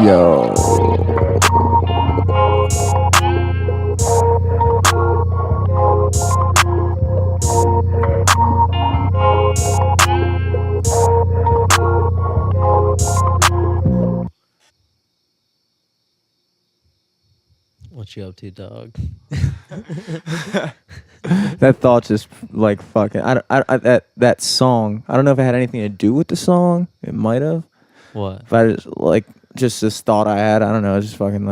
Yo. What you up to, dog? That thought just like fucking. That song. I don't know if it had anything to do with the song. It might have. What? But I just this thought I had. I don't know. Just fucking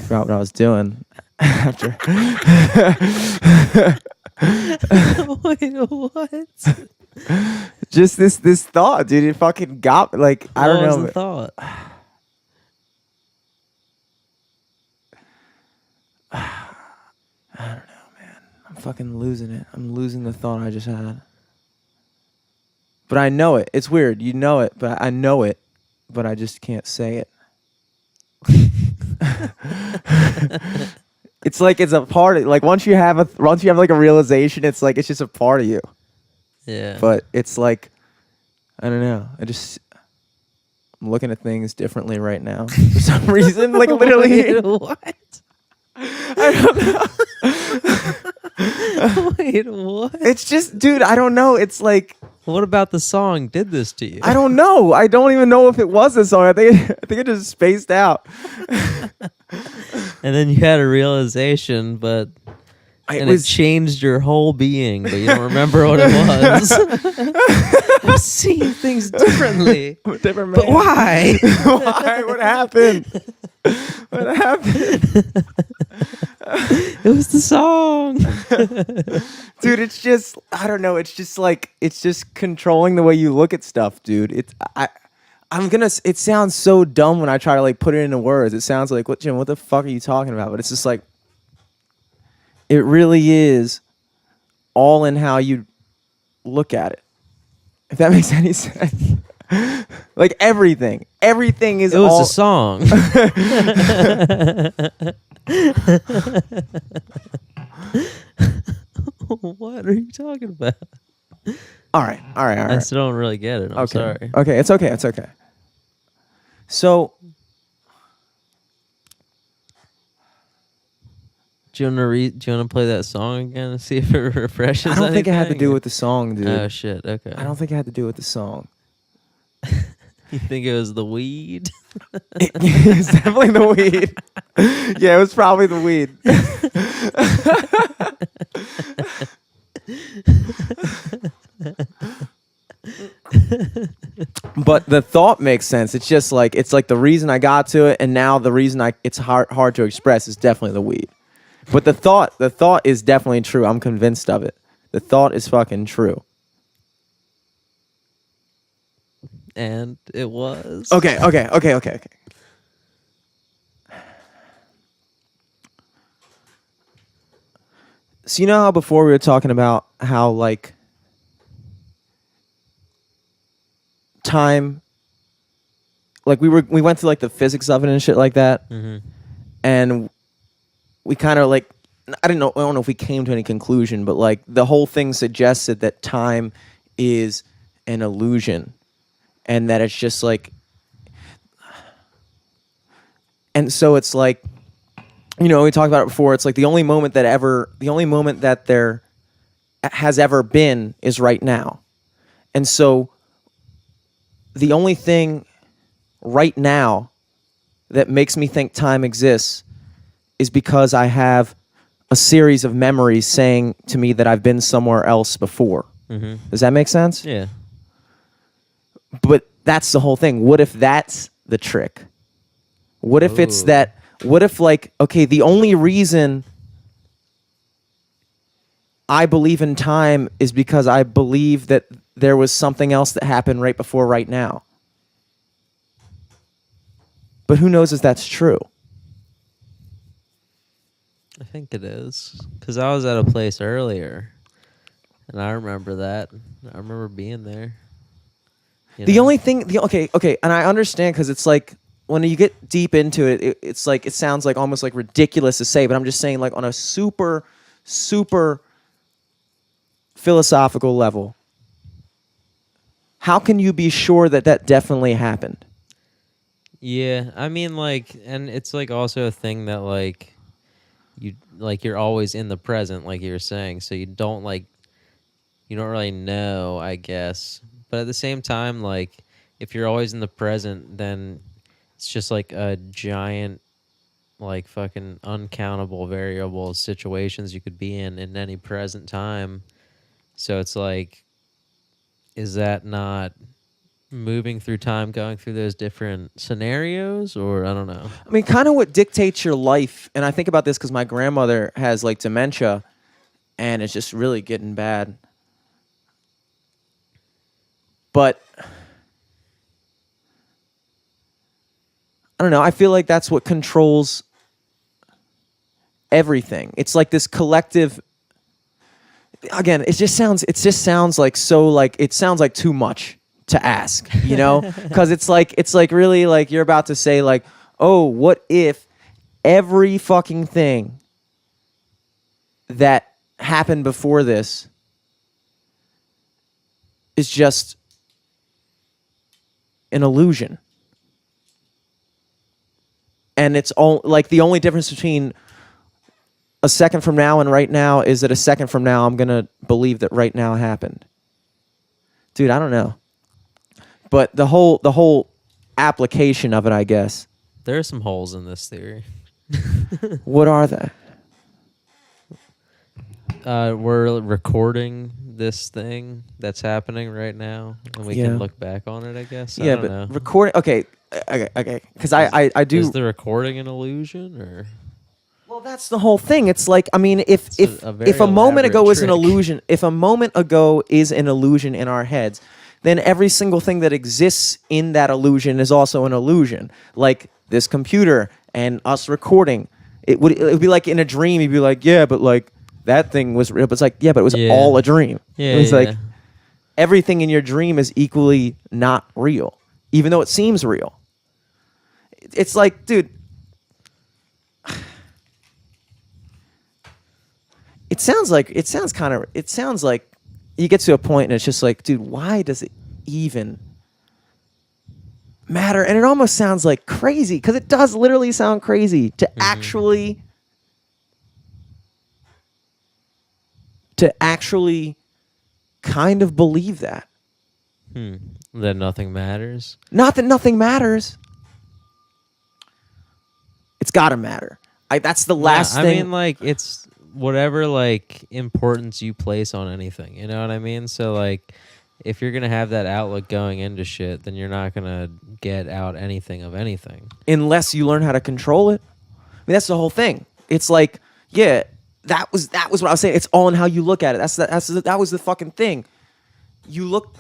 forgot what I was doing after. Wait, what? Just this thought, dude. It fucking got like I don't What know. was the thought? I don't know, man. I'm fucking losing it. I'm losing the thought I just had. But I know it. It's weird. You know it, but I know it, but I just can't say it. It's like it's a part of like once you have like a realization, it's like it's just a part of you. Yeah. But it's like I don't know. I'm looking at things differently right now for some reason. Like literally. Wait, what? I don't know. Wait, what? It's just, dude, I don't know. It's like What about the song did this to you? I don't know. I don't even know if it was a song. I think it just spaced out. And then you had a realization, but it changed your whole being, but you don't remember what it was. I'm seeing things differently. I'm a different man. But why? Why? What happened? What happened? It was the song. Dude, it's just I don't know. It's just like it's just controlling the way you look at stuff, dude. It sounds so dumb when I try to like put it into words. It sounds like what Jim, what the fuck are you talking about? But it's just like it really is all in how you look at it. If that makes any sense. Like everything is It was all a song. What are you talking about? All right. I still don't really get it. I'm sorry. Okay, it's okay. So Do you want to play that song again and see if it refreshes? I don't think it had to anything? do with the song, dude. Oh shit. Okay. I don't think it had to do with the song. You think it was the weed? It's definitely the weed. Yeah, it was probably the weed. But the thought makes sense. It's just like the reason I got to it, and now the reason it's hard to express is definitely the weed. But the thought is definitely true. I'm convinced of it. The thought is fucking true. And it was. Okay. So you know how before we were talking about how like time, like we went through like the physics of it and shit like that, and we kind of like I don't know if we came to any conclusion, but like the whole thing suggested that time is an illusion, and that it's just like, and so it's like. You know, we talked about it before. It's like the only moment that there has ever been is right now. And so the only thing right now that makes me think time exists is because I have a series of memories saying to me that I've been somewhere else before. Mm-hmm. Does that make sense? Yeah. But that's the whole thing. What if that's the trick? What if it's that... What if, like, okay, the only reason I believe in time is because I believe that there was something else that happened right before right now. But who knows if that's true? I think it is. Because I was at a place earlier, and I remember that. I remember being there. The only thing... Okay, and I understand because it's like... When you get deep into it, it's like it sounds like almost like ridiculous to say, but I'm just saying like on a super, super philosophical level. how can you be sure that that definitely happened? Yeah, I mean, like, and it's like also a thing that like you're always in the present, like you were saying, so you don't really know, I guess. But at the same time, like, if you're always in the present, then it's just like a giant, like, fucking uncountable variable situations you could be in any present time. So it's like, is that not moving through time, going through those different scenarios, or I don't know. I mean, kind of what dictates your life, and I think about this because my grandmother has like dementia, and it's just really getting bad. But I don't know. I feel like that's what controls everything. It's like this collective. Again, it just sounds like so like it sounds like too much to ask, you know? Because it's like really like you're about to say like, oh, what if every fucking thing that happened before this is just an illusion? And it's all like the only difference between a second from now and right now is that a second from now I'm gonna believe that right now happened. Dude, I don't know. But the whole application of it, I guess. There are some holes in this theory. What are they? We're recording this thing that's happening right now, and we can look back on it, I guess. Yeah, I don't know. recording. Okay. Because I do. Is the recording an illusion, or? Well, that's the whole thing. It's like, I mean, if a moment ago was an illusion, if a moment ago is an illusion in our heads, then every single thing that exists in that illusion is also an illusion. Like this computer and us recording. It would be like in a dream. You'd be like, yeah, but like that thing was real. But it's like, yeah, but it was all a dream. Yeah, it was like everything in your dream is equally not real, even though it seems real. It's like, dude. It sounds like you get to a point and it's just like, dude, why does it even matter? And it almost sounds like crazy because it does literally sound crazy to actually kind of believe that. That nothing matters. Not that nothing matters. It's got to matter. That's the last thing. I mean, like, it's whatever, like, importance you place on anything. You know what I mean? So, like, if you're going to have that outlook going into shit, then you're not going to get out anything of anything. Unless you learn how to control it. I mean, that's the whole thing. It's like, yeah, that was what I was saying. It's all in how you look at it. That was the fucking thing. You look...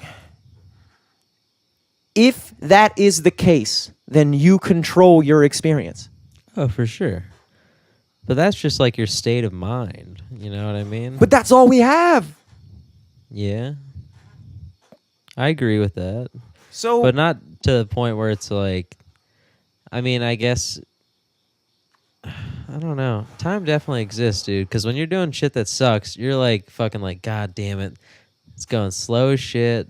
If that is the case, then you control your experience. Oh, for sure. But that's just like your state of mind. You know what I mean? But that's all we have. Yeah. I agree with that. So, but not to the point where it's like, I mean, I guess, I don't know. Time definitely exists, dude. Because when you're doing shit that sucks, you're like fucking like, God damn it. It's going slow as shit.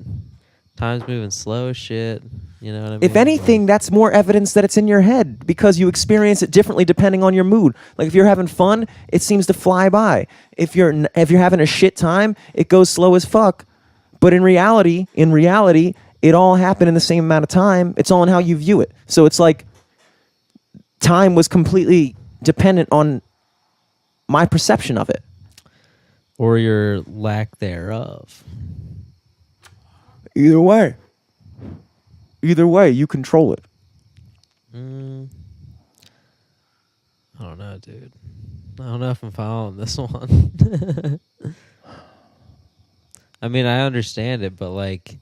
Time's moving slow as shit. You know what I mean? If anything, that's more evidence that it's in your head because you experience it differently depending on your mood. Like if you're having fun, it seems to fly by. If you're having a shit time, it goes slow as fuck. But in reality, it all happened in the same amount of time. It's all in how you view it. So it's like time was completely dependent on my perception of it. Or your lack thereof. Either way, you control it. I don't know, dude. I don't know if I'm following this one. I mean, I understand it, but like,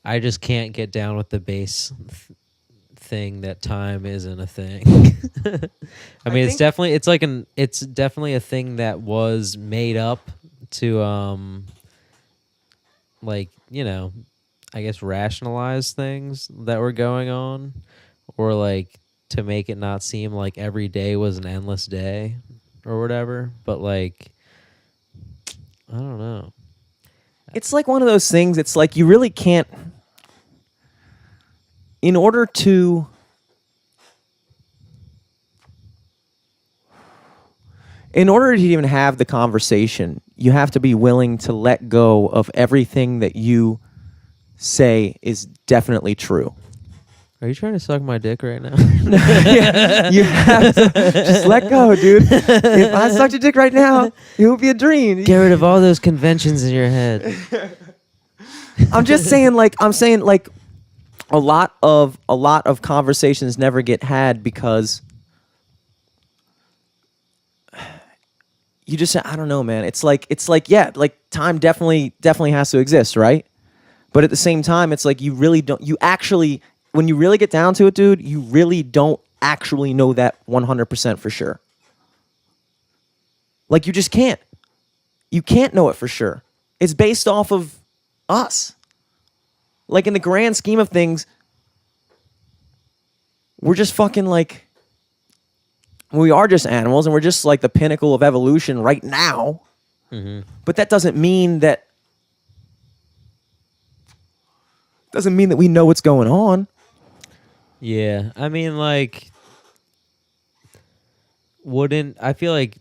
I just can't get down with the base thing that time isn't a thing. I mean, it's definitely a thing that was made up to, like, you know, I guess rationalize things that were going on, or like to make it not seem like every day was an endless day or whatever. But like, I don't know. It's like one of those things. It's like you really can't in order to even have the conversation, you have to be willing to let go of everything that you say is definitely true. Are you trying to suck my dick right now? Yeah, you have to just let go, dude. If I sucked your dick right now, it would be a dream. Get rid of all those conventions in your head. I'm just saying, like, a lot of conversations never get had because you just, I don't know, man. It's like yeah, like time definitely has to exist, right? But at the same time, it's like you actually, when you really get down to it, dude, you really don't actually know that 100% for sure. Like, you just can't. You can't know it for sure. It's based off of us. Like, in the grand scheme of things, we're just fucking like, we are just animals and we're just like the pinnacle of evolution right now. Mm-hmm. But that doesn't mean that we know what's going on. Yeah, I mean, like, I feel like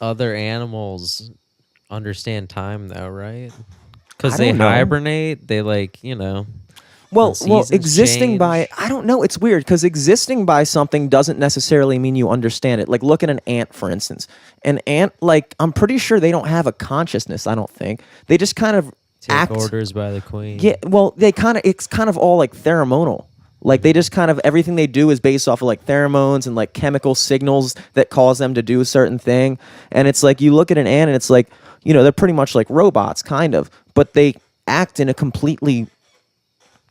other animals understand time though, right? Because they hibernate, they like, Well, existing change. by, I don't know, it's weird because existing by something doesn't necessarily mean you understand it. Like, look at an ant, for instance. An ant, like, I'm pretty sure they don't have a consciousness, I don't think. They just kind of take orders by the queen. Yeah, well, it's kind of all like pheromonal. Like, they just kind of, everything they do is based off of like pheromones and like chemical signals that cause them to do a certain thing. And it's like, you look at an ant and it's like, they're pretty much like robots, kind of, but they act in a completely,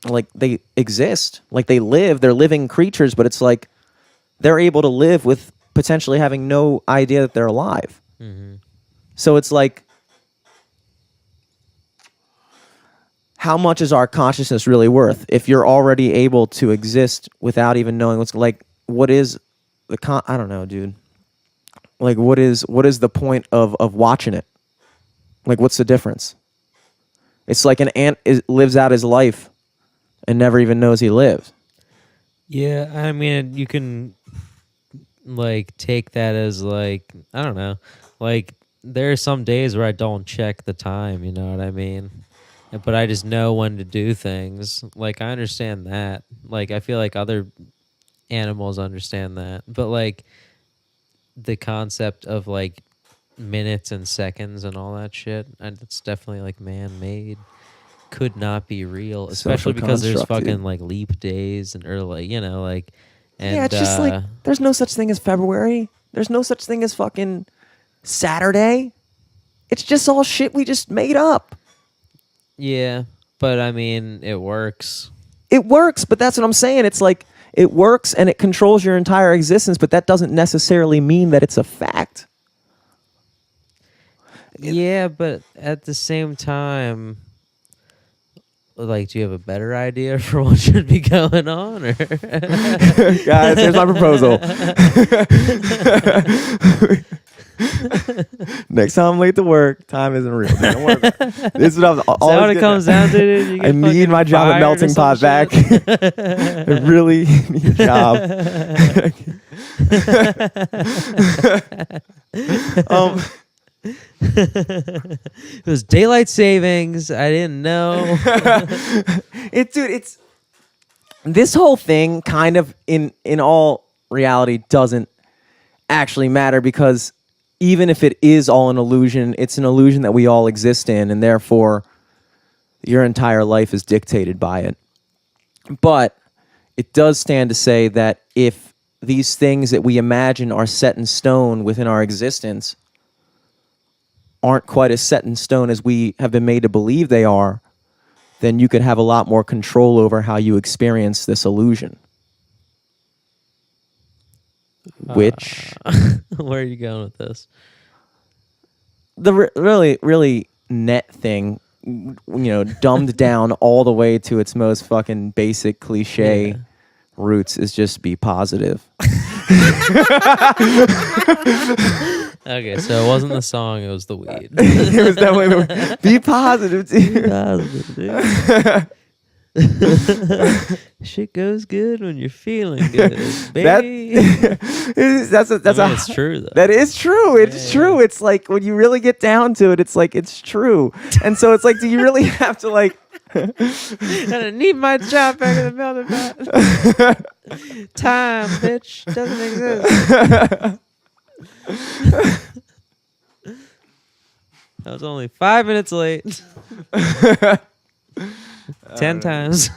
like, they exist, like they live, they're living creatures, but it's like they're able to live with potentially having no idea that they're alive. Mm-hmm. So it's like, how much is our consciousness really worth if you're already able to exist without even knowing what is the I don't know, dude. Like, what is the point of watching it? Like, what's the difference? It's like an ant lives out his life and never even knows he lives. Yeah, I mean, you can like take that as like, I don't know, like there are some days where I don't check the time, you know what I mean? But I just know when to do things. Like, I understand that. Like, I feel like other animals understand that. But, like, the concept of, like, minutes and seconds and all that shit, and it's definitely, like, man-made. Could not be real. Especially because there's fucking, like, leap days and, or, like, like... And, yeah, it's just, like, there's no such thing as February. There's no such thing as fucking Saturday. It's just all shit we just made up. Yeah, but I mean, it works. It works, but that's what I'm saying. It's like, it works and it controls your entire existence, but that doesn't necessarily mean that it's a fact. Yeah, but at the same time, like, do you have a better idea for what should be going on? Or? Guys, here's my proposal. Next time I'm late to work, time isn't real. Dude, don't worry about it. This is what I'm always what it comes down to, dude? I need my job at Melting Pot back. I really need a job. It was daylight savings. I didn't know. It's this whole thing kind of in all reality doesn't actually matter, because even if it is all an illusion, it's an illusion that we all exist in, and therefore your entire life is dictated by it. But it does stand to say that if these things that we imagine are set in stone within our existence aren't quite as set in stone as we have been made to believe they are, then you could have a lot more control over how you experience this illusion. Which... where are you going with this? The really net thing, dumbed down all the way to its most fucking basic cliche roots, is just be positive. Okay, so it wasn't the song, it was the weed. It was definitely be positive, dude. Be positive, dude. Shit goes good when you're feeling good, That baby. that's It's true though. That is true. It's Yeah. true. It's like when you really get down to it, it's like it's true. And so it's like, do you really have to like? And I need my job back in the building. Time, bitch, doesn't exist. I was only 5 minutes late. 10 times.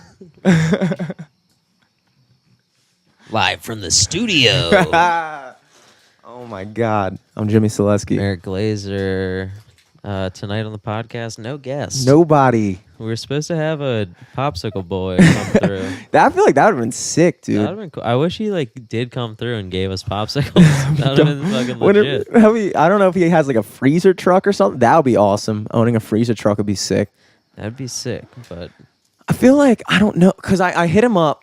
Live from the studio. Oh my God! I'm Jimmy Selesky. Eric Glazer. Tonight on the podcast, no guest. Nobody. We were supposed to have a popsicle boy come through. I feel like that would have been sick, dude. That would have been cool. I wish he did come through and gave us popsicles. That would have been fucking legit. I don't know if he has like a freezer truck or something. That would be awesome. Owning a freezer truck would be sick. That'd be sick, but I feel like I don't know because I hit him up.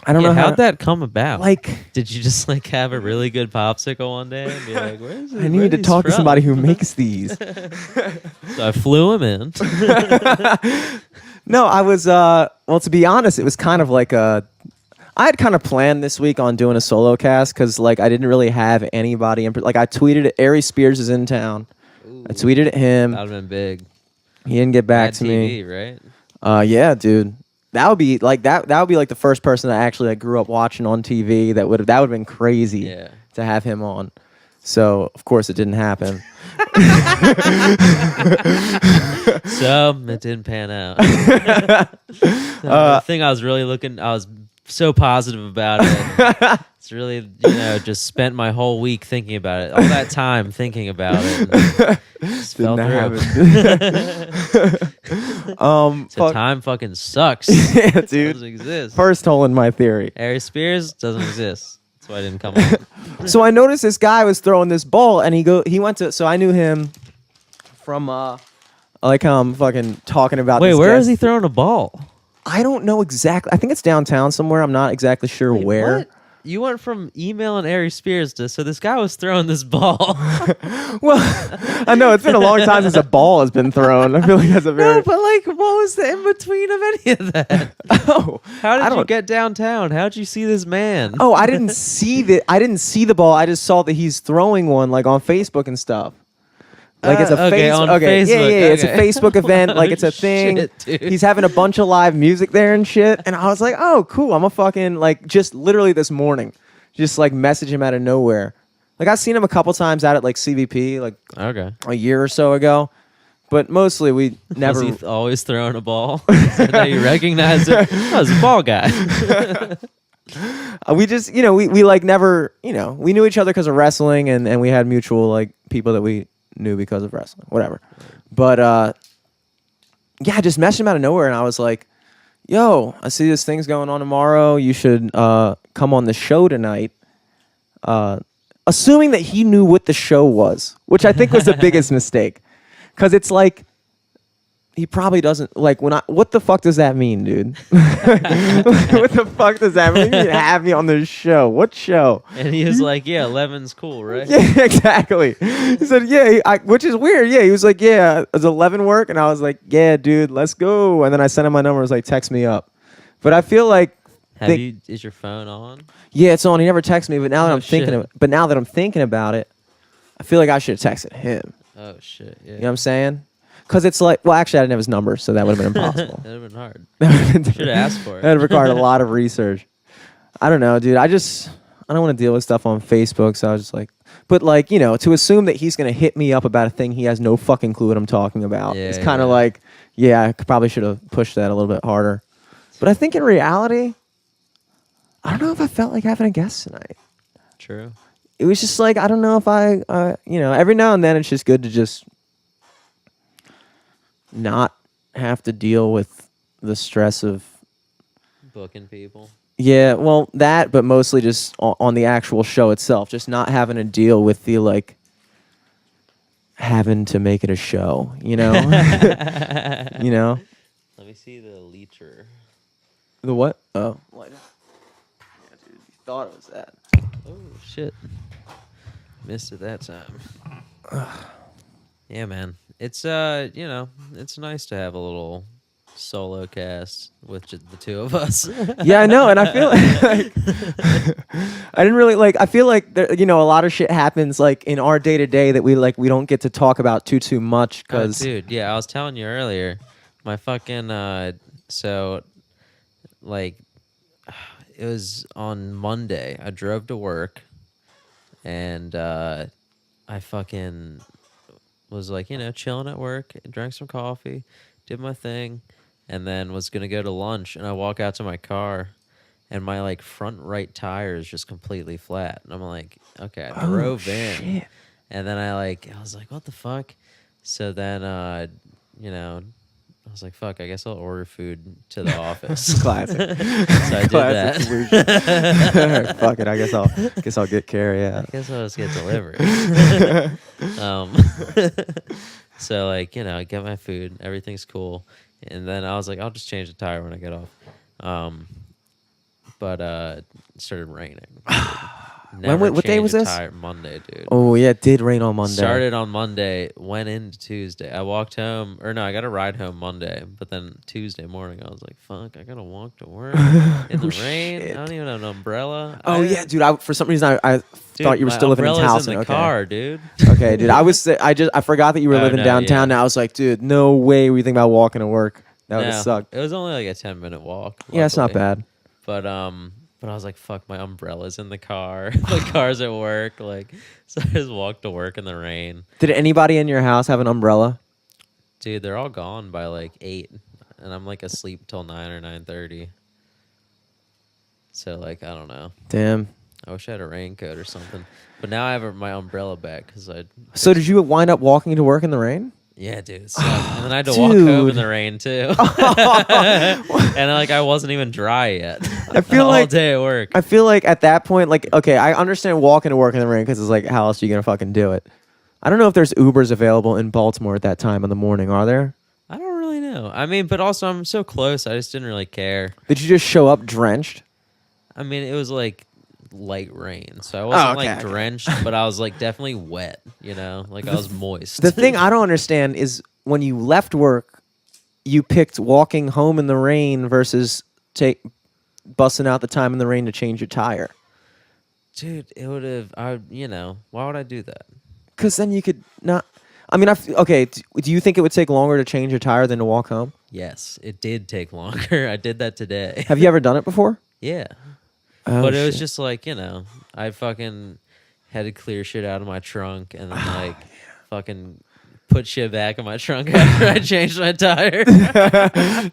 I don't know how'd that come about? Like, did you just have a really good popsicle one day and be like, "Where's I need to talk to somebody who makes these." So I flew him in. No, I was well, to be honest, it was kind of like I had kind of planned this week on doing a solo cast because like I didn't really have anybody like I tweeted it. Ari Spears is in town. Ooh, I tweeted at him. That'd have been big. He didn't get back Mad to TV, me. right? Yeah, dude. That would be like that would be like the first person that actually like grew up watching on TV. That would have been crazy to have him on. So of course it didn't happen. So it didn't pan out. The thing I was really I was so positive about it. It's really, just spent my whole week thinking about it. All that time thinking about it. Just fell through. So time fucking sucks. Yeah, It dude. doesn't exist. First hole in my theory. Ari Spears doesn't exist. That's why I didn't come on. So I noticed this guy was throwing this ball, and he went to. So I knew him from I like how I'm fucking talking about. Wait, this where guest. is he throwing a ball? I don't know exactly. I think it's downtown somewhere. I'm not exactly sure where. What? You went from emailing Ari Spears to so this guy was throwing this ball. Well, I know it's been a long time since a ball has been thrown. I feel like that's a very No, but what was the in between of any of that? oh. How I did you don't- get downtown? How'd you see this man? Oh, I didn't see the ball. I just saw that he's throwing one like on Facebook and stuff. Like it's a okay, on yeah, Facebook, it's a okay. Facebook event. Like it's a thing. Shit, dude. He's having a bunch of live music there and shit. And I was like, oh, cool. I'm a fucking like just literally this morning, just like message him out of nowhere. Like I've seen him a couple times out at like CVP like Okay. a year or so ago, but mostly we never. Was he always throwing a ball? Is that how you recognized him? Oh, it's a ball guy. We just we like never we knew each other because of wrestling and we had mutual like people that we knew because of wrestling, whatever. But yeah, I just messaged him out of nowhere and I was like, yo, I see this thing's going on tomorrow. You should come on the show tonight. Assuming that he knew what the show was, which I think was the biggest mistake. Because it's like, he probably doesn't, like, what the fuck does that mean, dude? What the fuck does that mean? You have me on this show. What show? And he was like, yeah, 11's cool, right? Yeah, exactly. He said, yeah, which is weird. Yeah, he was like, yeah, does 11 work? And I was like, yeah, dude, let's go. And then I sent him my number. I was like, text me up. But I feel like, Is your phone on? yeah, it's on. He never texted me. But now that Oh, I'm thinking about it, I feel like I should have texted him. Oh, shit. Yeah. You know what I'm saying? Because it's like, well, actually, I didn't have his number, so that would have been impossible. That would have been hard. That Should have asked for would have it. required a lot of research. I don't know, dude. I don't want to deal with stuff on Facebook, so I was just like, but like, to assume that he's going to hit me up about a thing he has no fucking clue what I'm talking about. Yeah, It's kind of yeah. like, yeah, I probably should have pushed that a little bit harder. But I think in reality, I don't know if I felt like having a guest tonight. True. It was just like, I don't know if every now and then it's just good to just not have to deal with the stress of, Booking people. yeah, well, that, but mostly just on the actual show itself, just not having to deal with the, like, having to make it a show, you know? Let me see the leecher. The what? Oh. Yeah, dude, you thought it was that. Oh, shit. Missed it that time. Yeah, man. It's, it's nice to have a little solo cast with just the two of us. Yeah, I know, and I feel like I didn't really like. I feel like there, a lot of shit happens like in our day to day that we don't get to talk about too much Oh, because dude, yeah, I was telling you earlier, my fucking so like it was on Monday. I drove to work, and I fucking was like, chilling at work, drank some coffee, did my thing, and then was gonna go to lunch. And I walk out to my car, and my like front right tire is just completely flat. And I'm like, okay, I drove in, shit. and then I was like, what the fuck? So then, I was like, fuck, I guess I'll order food to the office. Classic. So I did Classic that. solution. Fuck it. I guess I'll get care. Yeah. I guess I'll just get delivery. So I get my food, everything's cool, and then I was like, I'll just change the tire when I get off. But it started raining. What day was this? Monday, dude. Oh yeah, it did rain on Monday. Started on Monday, went into Tuesday. I walked home, or no, I got a ride home Monday. But then Tuesday morning, I was like, "Fuck, I gotta walk to work in the rain. Shit. I don't even have an umbrella." Oh yeah, dude. For some reason, I thought you were my still living in umbrella's Towson. in the Okay. car, dude. Okay, dude. I forgot that you were Oh, living no, downtown. yeah. Now I was like, dude, no way were you thinking about walking to work. That would have No, sucked. it was only like a 10-minute walk. Yeah, it's not luckily. bad. But I was like, fuck, my umbrella's in the car. The car's at work. So I just walked to work in the rain. Did anybody in your house have an umbrella? Dude, they're all gone by 8, and I'm asleep till 9 or 9:30. So I don't know. Damn. I wish I had a raincoat or something. But now I have my umbrella back because I. So did you wind up walking to work in the rain? Yeah, dude. It sucked. And then I had to walk home in the rain too. And I wasn't even dry yet. I feel all like day at work. I feel like at that point, okay, I understand walking to work in the rain because it's like, how else are you gonna fucking do it? I don't know if there's Ubers available in Baltimore at that time in the morning. Are there? I don't really know. I mean, but also I'm so close. I just didn't really care. Did you just show up drenched? I mean, it was light rain, so I wasn't okay. drenched, but I was definitely wet. I was moist. The thing I don't understand is when you left work, you picked walking home in the rain versus busting out the time in the rain to change your tire. Dude, it would have. Why would I do that? Because then you could not. I mean, okay. Do you think it would take longer to change your tire than to walk home? Yes, it did take longer. I did that today. Have you ever done it before? Yeah. Oh, But it was shit. just I fucking had to clear shit out of my trunk and then fucking put shit back in my trunk after I changed my tire. Damn.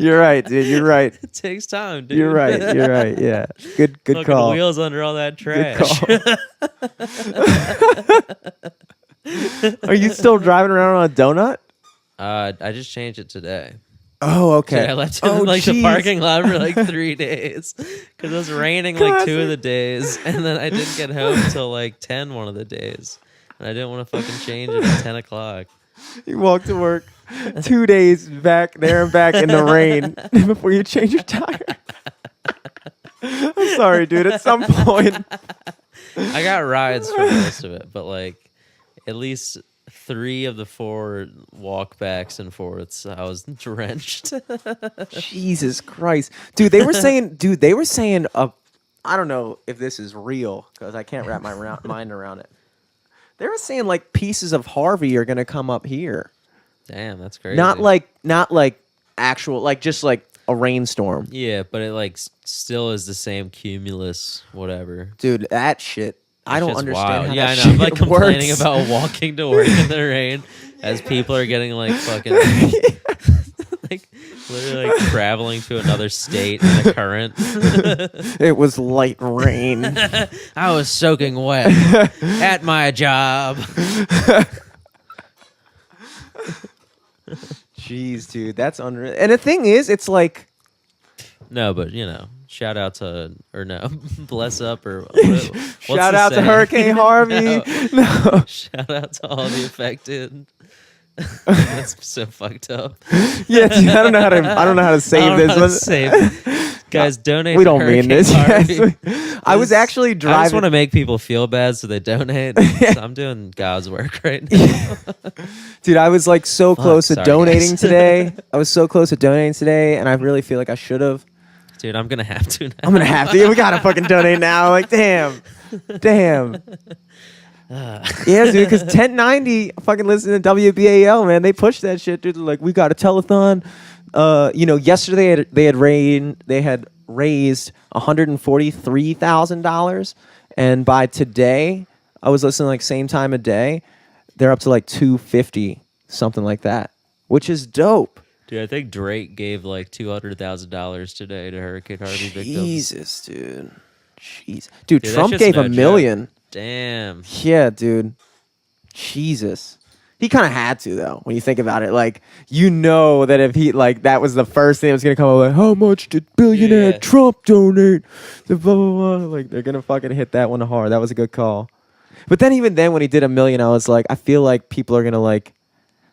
You're right, dude. You're right. It takes time, dude. You're right. You're right. Yeah. Good Fucking call. wheels under all that Good trash. call. Are you still driving around on a donut? I just changed it today. Oh, okay. Dude, I left it in the jeez. parking lot for 3 days because it was raining 2 of the days, and then I didn't get home until 10 one of the days, and I didn't want to fucking change it at 10 o'clock. You walked to work 2 days back there and back in the rain before you change your tire. I'm sorry, dude. At some point, I got rides for most of it, but at least 3 of the 4 walkbacks and forths, I was drenched. Jesus Christ, dude. They were saying, I don't know if this is real because I can't wrap my mind around it. They were saying pieces of Harvey are gonna come up here. Damn, that's crazy. Not actual, just a rainstorm. Yeah, but it still is the same cumulus whatever. Dude, that shit. I don't Shit's understand wild. how Yeah, that I know. I'm shit complaining works. about walking to work in the rain as people are getting fucking literally traveling to another state in the current. It was light rain. I was soaking wet at my job. Jeez, dude, that's unreal. And the thing is, it's No, but shout out to bless up or shout out to Hurricane Harvey. No. Shout out to all the affected. That's so fucked up. Yeah, dude, I don't know how to save I don't know how to this. save Guys, donate. We to don't mean Hurricane this. Harvey. Yes. I was actually I just driving. want to make people feel bad, so they donate. So I'm doing God's work right now. Dude, I was like so close to sorry, donating guys. today. I was so close to donating today, and I really feel like I should have. Dude, I'm gonna have to now. I'm gonna have to. We gotta fucking donate now. Like, damn. Yeah, dude, because 1090 fucking listen to WBAL, man. They pushed that shit, dude. They're like, we got a telethon. Yesterday they had raised $143,000, and by today, I was listening like same time of day, they're up to like 250, something like that, which is dope. Dude, I think Drake gave like $200,000 today to Hurricane Harvey victims. Jesus, dude. Jeez. Dude, Dude, Trump that's just gave no $1 million. joke. Damn. Yeah, dude. Jesus. He kind of had to, though, when you think about it. Like, you know that if he, like, that was the first thing that was going to come up, like, how much did billionaire Yeah. Trump donate? The blah, blah, blah. Like, they're going to fucking hit that one hard. That was a good call. But then, even then, when he did $1 million, I was like, I feel like people are going to, like,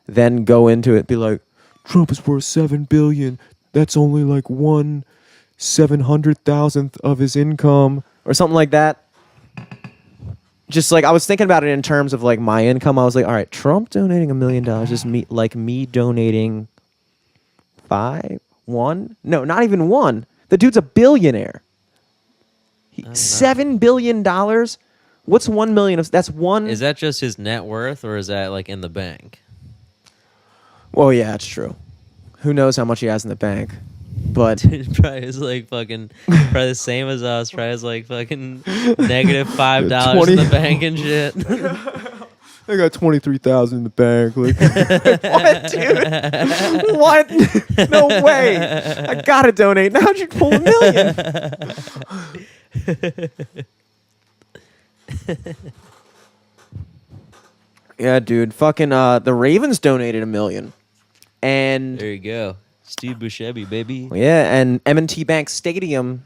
then go into it, be like, Trump is worth $7 billion. That's only, like, 1/700,000th of his income. Or something like that. Just like I was thinking about it in terms of like my income, I was like, all right, Trump donating $1 million is me donating one? No, not even one. The dude's a billionaire. $7 billion. What's 1 million of that's one? Is that just his net worth, or is that like in the bank? Well, yeah, that's true. Who knows how much he has in the bank? But It probably is like fucking probably the same as us. Probably has like fucking -$5 in the bank and shit. I got 23,000 in the bank. Like, what, dude? What? No way! I gotta donate. Now how'd you pull $1 million? Yeah, dude. Fucking the Ravens donated $1 million, and There you go, Steve Buscemi, baby. yeah, and M&T Bank Stadium,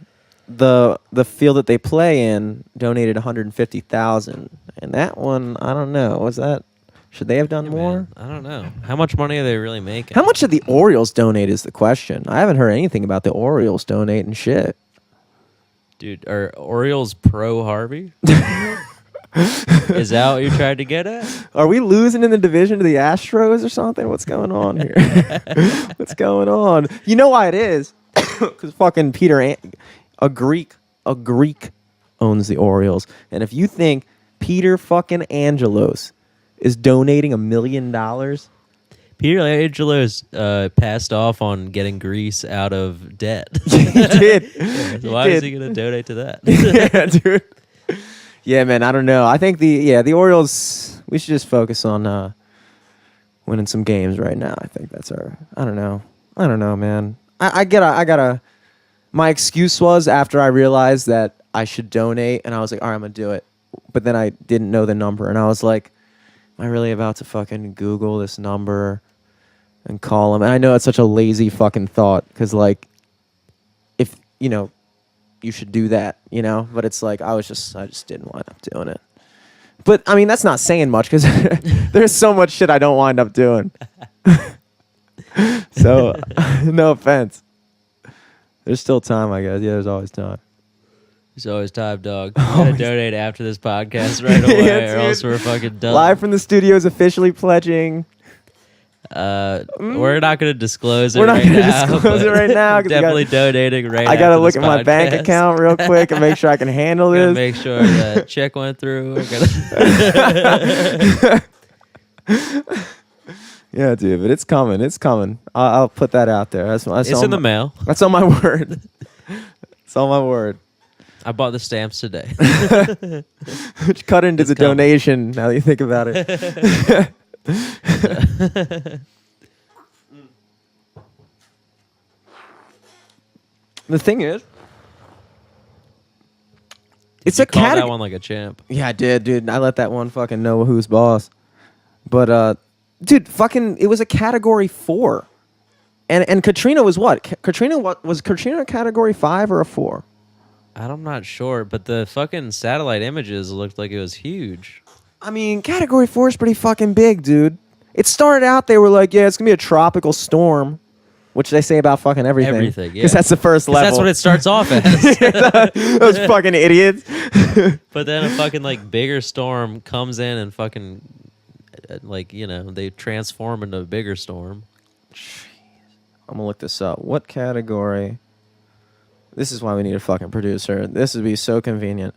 the field that they play in, donated 150,000, and that one, I don't know. Was that? Should they have done Yeah, more? man, I don't know. How much money are they really making? How much did the Orioles donate is the question. I haven't heard anything about the Orioles donating shit. Dude, are Orioles pro Harvey? Is that what you tried to get at? Are we losing in the division to the Astros or something? What's going on here? What's going on? You know why it is? Because fucking a Greek owns the Orioles. And if you think Peter fucking Angelos is donating $1 million, Peter Angelos passed off on getting Greece out of debt. he did. Yeah, so He why is did. he going to donate to that? Yeah, dude. Yeah, man, I don't know. I think the Orioles, we should just focus on winning some games right now. I think that's our, I don't know, man. I gotta, my excuse was after I realized that I should donate, and I was like, all right, I'm gonna do it. But then I didn't know the number, and I was like, am I really about to fucking Google this number and call him? And I know it's such a lazy fucking thought, because like, if, you know, you should do that, you know? But it's like, I just didn't wind up doing it. But, I mean, that's not saying much, because there's so much shit I don't wind up doing. So, no offense. There's still time, I guess. Yeah, there's always time. There's always time, dog. You gotta donate after this podcast right away, Yeah, or else dude. we're fucking done. Live from the studios, officially pledging. We're not gonna disclose it We're not right gonna now. disclose it right now, 'cause we Definitely donating right I gotta after look this at my bank podcast. account real quick and make sure I can handle Gotta this. make sure the check went through. We're gonna Yeah, dude, but it's coming. It's coming. I'll put that out there. That's it's in the mail. That's on my word. It's on my word. I bought the stamps today. Which cut into It's the coming. donation now that you think about it. The thing is, it's You a called that category. one like a champ. Yeah, I did, dude. I let that one fucking know who's boss. But, dude, fucking, it was a category 4. And Katrina was what? Was Katrina a category 5 or a 4? I'm not sure, but the fucking satellite images looked like it was huge. I mean, category 4 is pretty fucking big, dude. It started out, they were like, yeah, it's going to be a tropical storm. which they say about fucking everything. Everything, yeah. Because that's the first 'Cause level. that's what it starts off as. Those fucking idiots. But then a fucking like bigger storm comes in and fucking like, you know, they transform into a bigger storm. I'm gonna look this up. What category? This is why we need a fucking producer. This would be so convenient.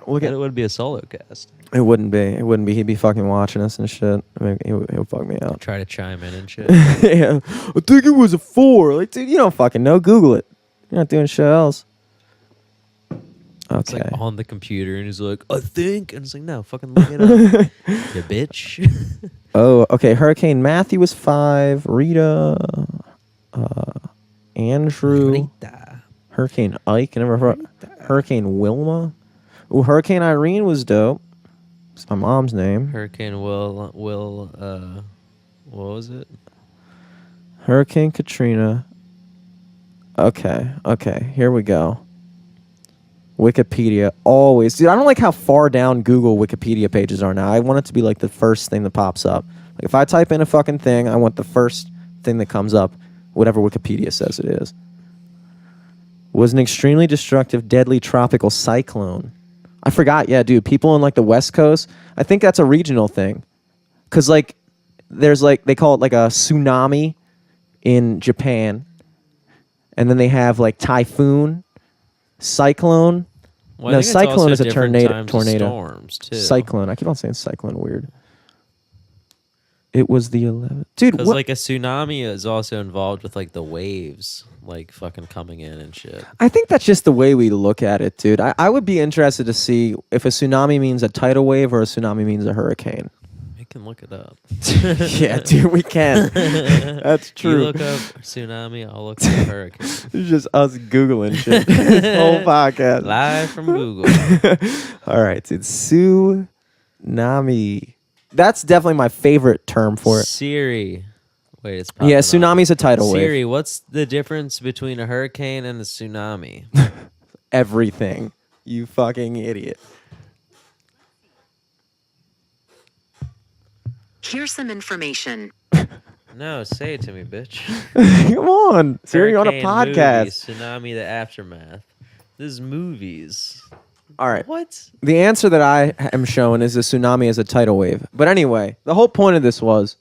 Look And at it would be a solo cast. it. Wouldn't be. It wouldn't be. He'd be fucking watching us and shit. I mean, he'll fuck me out. Try to chime in and shit. Yeah, I think it was a 4. Like, dude, you don't fucking know. Google it. You're not doing shit else. It's Okay. like on the computer and he's like, I think. And it's like, no, fucking look it up. You bitch. Oh, okay. Hurricane Matthew was 5. Rita, Andrew, Rita. Hurricane Ike. I never heard. Hurricane Wilma. Ooh, Hurricane Irene was dope. It's my mom's name. Hurricane Will, what was it? Hurricane Katrina. Okay. Here we go. Wikipedia. Always. Dude, I don't like how far down Google Wikipedia pages are now. I want it to be like the first thing that pops up. Like if I type in a fucking thing, I want the first thing that comes up, whatever Wikipedia says it is. Was an extremely destructive, deadly tropical cyclone. I forgot. Yeah, dude. People in like the West Coast, I think that's a regional thing. Because like there's like, they call it like a tsunami in Japan. And then they have like typhoon, cyclone. Well, No, I think it's cyclone also is a different tornado. times of Tornado. Storms too. Cyclone. I keep on saying cyclone. Weird. It was the 11th. Dude, Because what? like a tsunami is also involved with like the waves, like fucking coming in and shit. I think that's just the way we look at it, dude. I would be interested to see if a tsunami means a tidal wave or a tsunami means a hurricane. We can look it up. Yeah, dude, we can. That's You true. look up tsunami, I'll look up hurricane. It's just us Googling shit. This whole podcast. Live from Google. All right, dude. Tsunami. That's definitely my favorite term for it. Siri. Wait, it's Yeah, popping up. tsunami's a tidal wave. Siri, what's the difference between a hurricane and a tsunami? Everything. You fucking idiot. Here's some information. No, say it to me, bitch. Come on. Siri, you're on a Hurricane, podcast. movies, tsunami, the aftermath. This is movies. All right. What? The answer that I am showing is a tsunami as a tidal wave. But anyway, the whole point of this was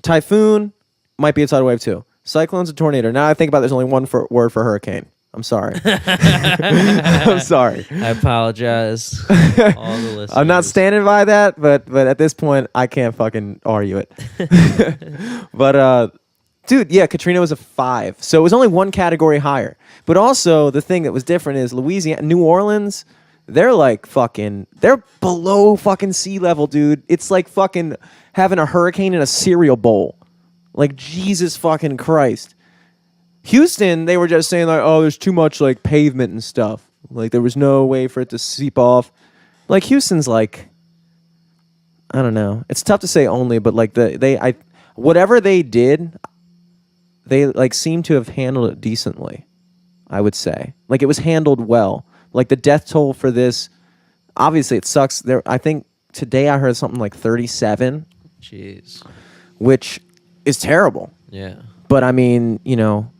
typhoon might be a tidal wave too. Cyclone's a tornado. Now I think about it, there's only one word for hurricane. I'm sorry. I'm sorry. I apologize. All the listeners. I'm not standing by that, but at this point I can't fucking argue it. But dude, yeah, Katrina was a 5. So it was only one category higher. But also the thing that was different is Louisiana, New Orleans, they're like fucking, they're below fucking sea level, dude. It's like fucking having a hurricane in a cereal bowl. Like Jesus fucking Christ. Houston, they were just saying like, oh, there's too much like pavement and stuff. Like there was no way for it to seep off. Like Houston's like, I don't know. It's tough to say only, but like whatever they did, they like seem to have handled it decently. I would say like it was handled well. Like the death toll for this, obviously it sucks. There, I think today I heard something like 37, Jeez. which is terrible. Yeah. But I mean, you know,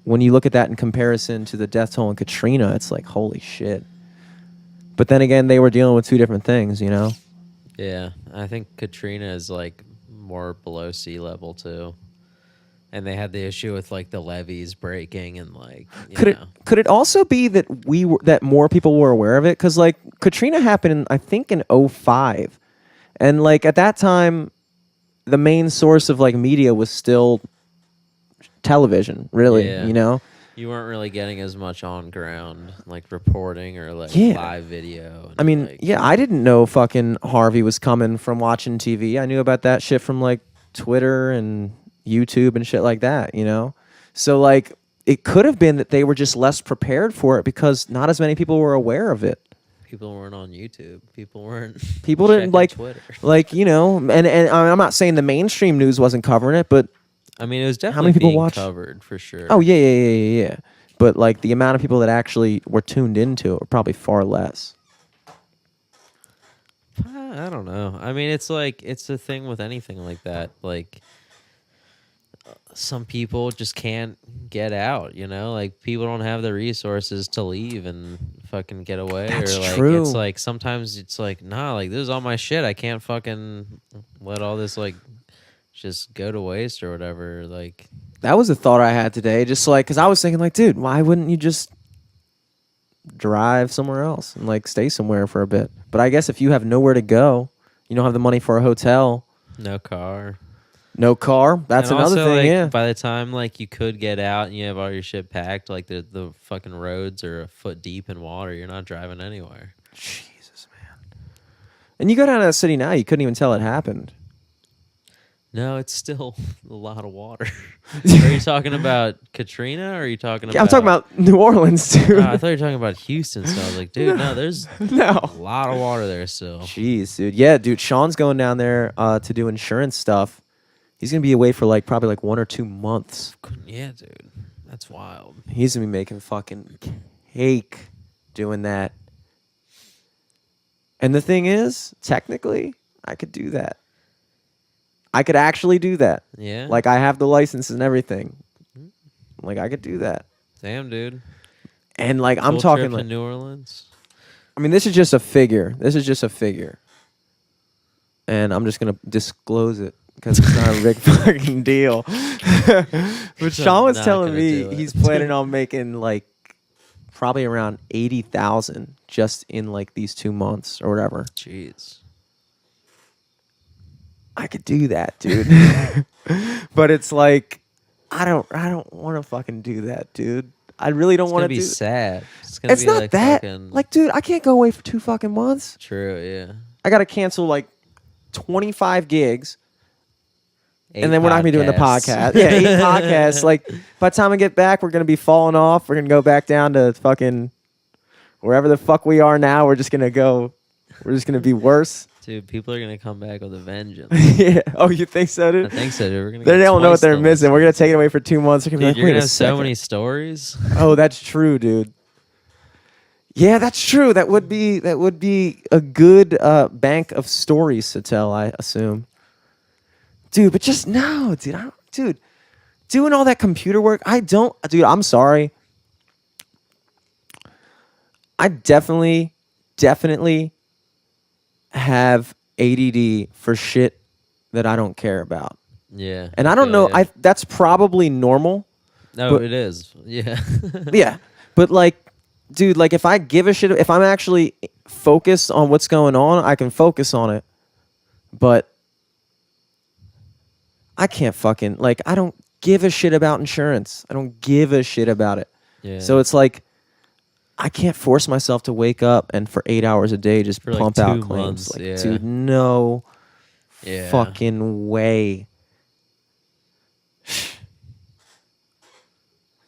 when you look at that in comparison to the death toll in Katrina, it's like, holy shit. But then again, they were dealing with two different things, you know? Yeah. I think Katrina is like more below sea level too. And they had the issue with like the levees breaking and like, Could it also be that that more people were aware of it? Because like Katrina happened, I think, in 2005. And like at that time, the main source of like media was still television, really, Yeah. you know? you weren't really getting as much on ground like reporting or like Yeah. live video. And, I mean, like, yeah, I didn't know fucking Harvey was coming from watching TV. I knew about that shit from like Twitter and YouTube and shit like that, you know? So like it could have been that they were just less prepared for it because not as many people were aware of it. people weren't on YouTube. People weren't. People didn't checking like Twitter. like, you know, and I'm not saying the mainstream news wasn't covering it, but I mean, it was definitely many people being watch? covered for sure. oh yeah. But like the amount of people that actually were tuned into it were probably far less. I don't know. I mean, it's like it's a thing with anything like that. Like some people just can't get out, you know? Like people don't have the resources to leave and fucking get away. That's or like true. it's like sometimes it's like, nah, like this is all my shit. I can't fucking let all this like just go to waste or whatever. Like That was a thought I had today. Just like, because I was thinking, like, dude, why wouldn't you just drive somewhere else and like stay somewhere for a bit? But I guess if you have nowhere to go, you don't have the money for a hotel, no car. no car. That's And another also, thing. like, Yeah. by the time like you could get out and you have all your shit packed, like the fucking roads are a foot deep in water. You're not driving anywhere. Jesus, man. And you go down to the city now, you couldn't even tell it happened. No, it's still a lot of water. Are you talking about Katrina or are you talking about... I'm talking about New Orleans, dude. I thought you were talking about Houston, so I was like, dude, no, there's a No. lot of water there still. Jeez, dude. Yeah, dude. Sean's going down there to do insurance stuff. He's gonna be away for like probably like 1 or 2 months. Yeah, dude. That's wild. He's gonna be making fucking cake doing that. And the thing is, technically, I could do that. I could actually do that. Yeah? Like I have the license and everything. Like I could do that. Damn, dude. And like I'm Cool talking trip like to New Orleans. I mean, this is just a figure. This is just a figure. And I'm just going to disclose it because it's not a big fucking deal. But Sean was not telling gonna me do it. he's planning on making like probably around 80,000 just in like these 2 months or whatever. Jeez. I could do that, dude. But it's like I don't want to fucking do that, dude. I really don't It's want gonna to be do sad. It's gonna It's be not like that. fucking... Like, dude, I can't go away for 2 fucking months. True, yeah. I got to cancel like 25 gigs. 8 And then we're not gonna be doing the podcasts. podcast. Yeah, 8 podcasts. Like by the time I get back, we're gonna be falling off. We're gonna go back down to fucking wherever the fuck we are now. We're just gonna go. We're just gonna be worse. Dude, people are gonna come back with a vengeance. Yeah. Oh, you think so, I dude? think so, dude. We're gonna They get don't know what twice they're the missing. listeners. We're gonna take it away for 2 months. They're gonna Dude, be you're like, gonna wait a have so second. many stories. Oh, that's true, dude. Yeah, that's true. That would be a good bank of stories to tell, I assume. Dude, but just no, dude. Dude, doing all that computer work, dude, I'm sorry. I definitely have ADD for shit that I don't care about. Yeah. And I don't feel know, ya. that's probably normal. No, but- it is. Yeah. Yeah. But like, dude, like if I give a shit, if I'm actually focused on what's going on, I can focus on it. But I can't fucking, like, I don't give a shit about insurance. I don't give a shit about it. Yeah. So it's like, I can't force myself to wake up and for 8 hours a day just For, like, pump out 2 claims. months, Like, yeah. dude, no Yeah. fucking way.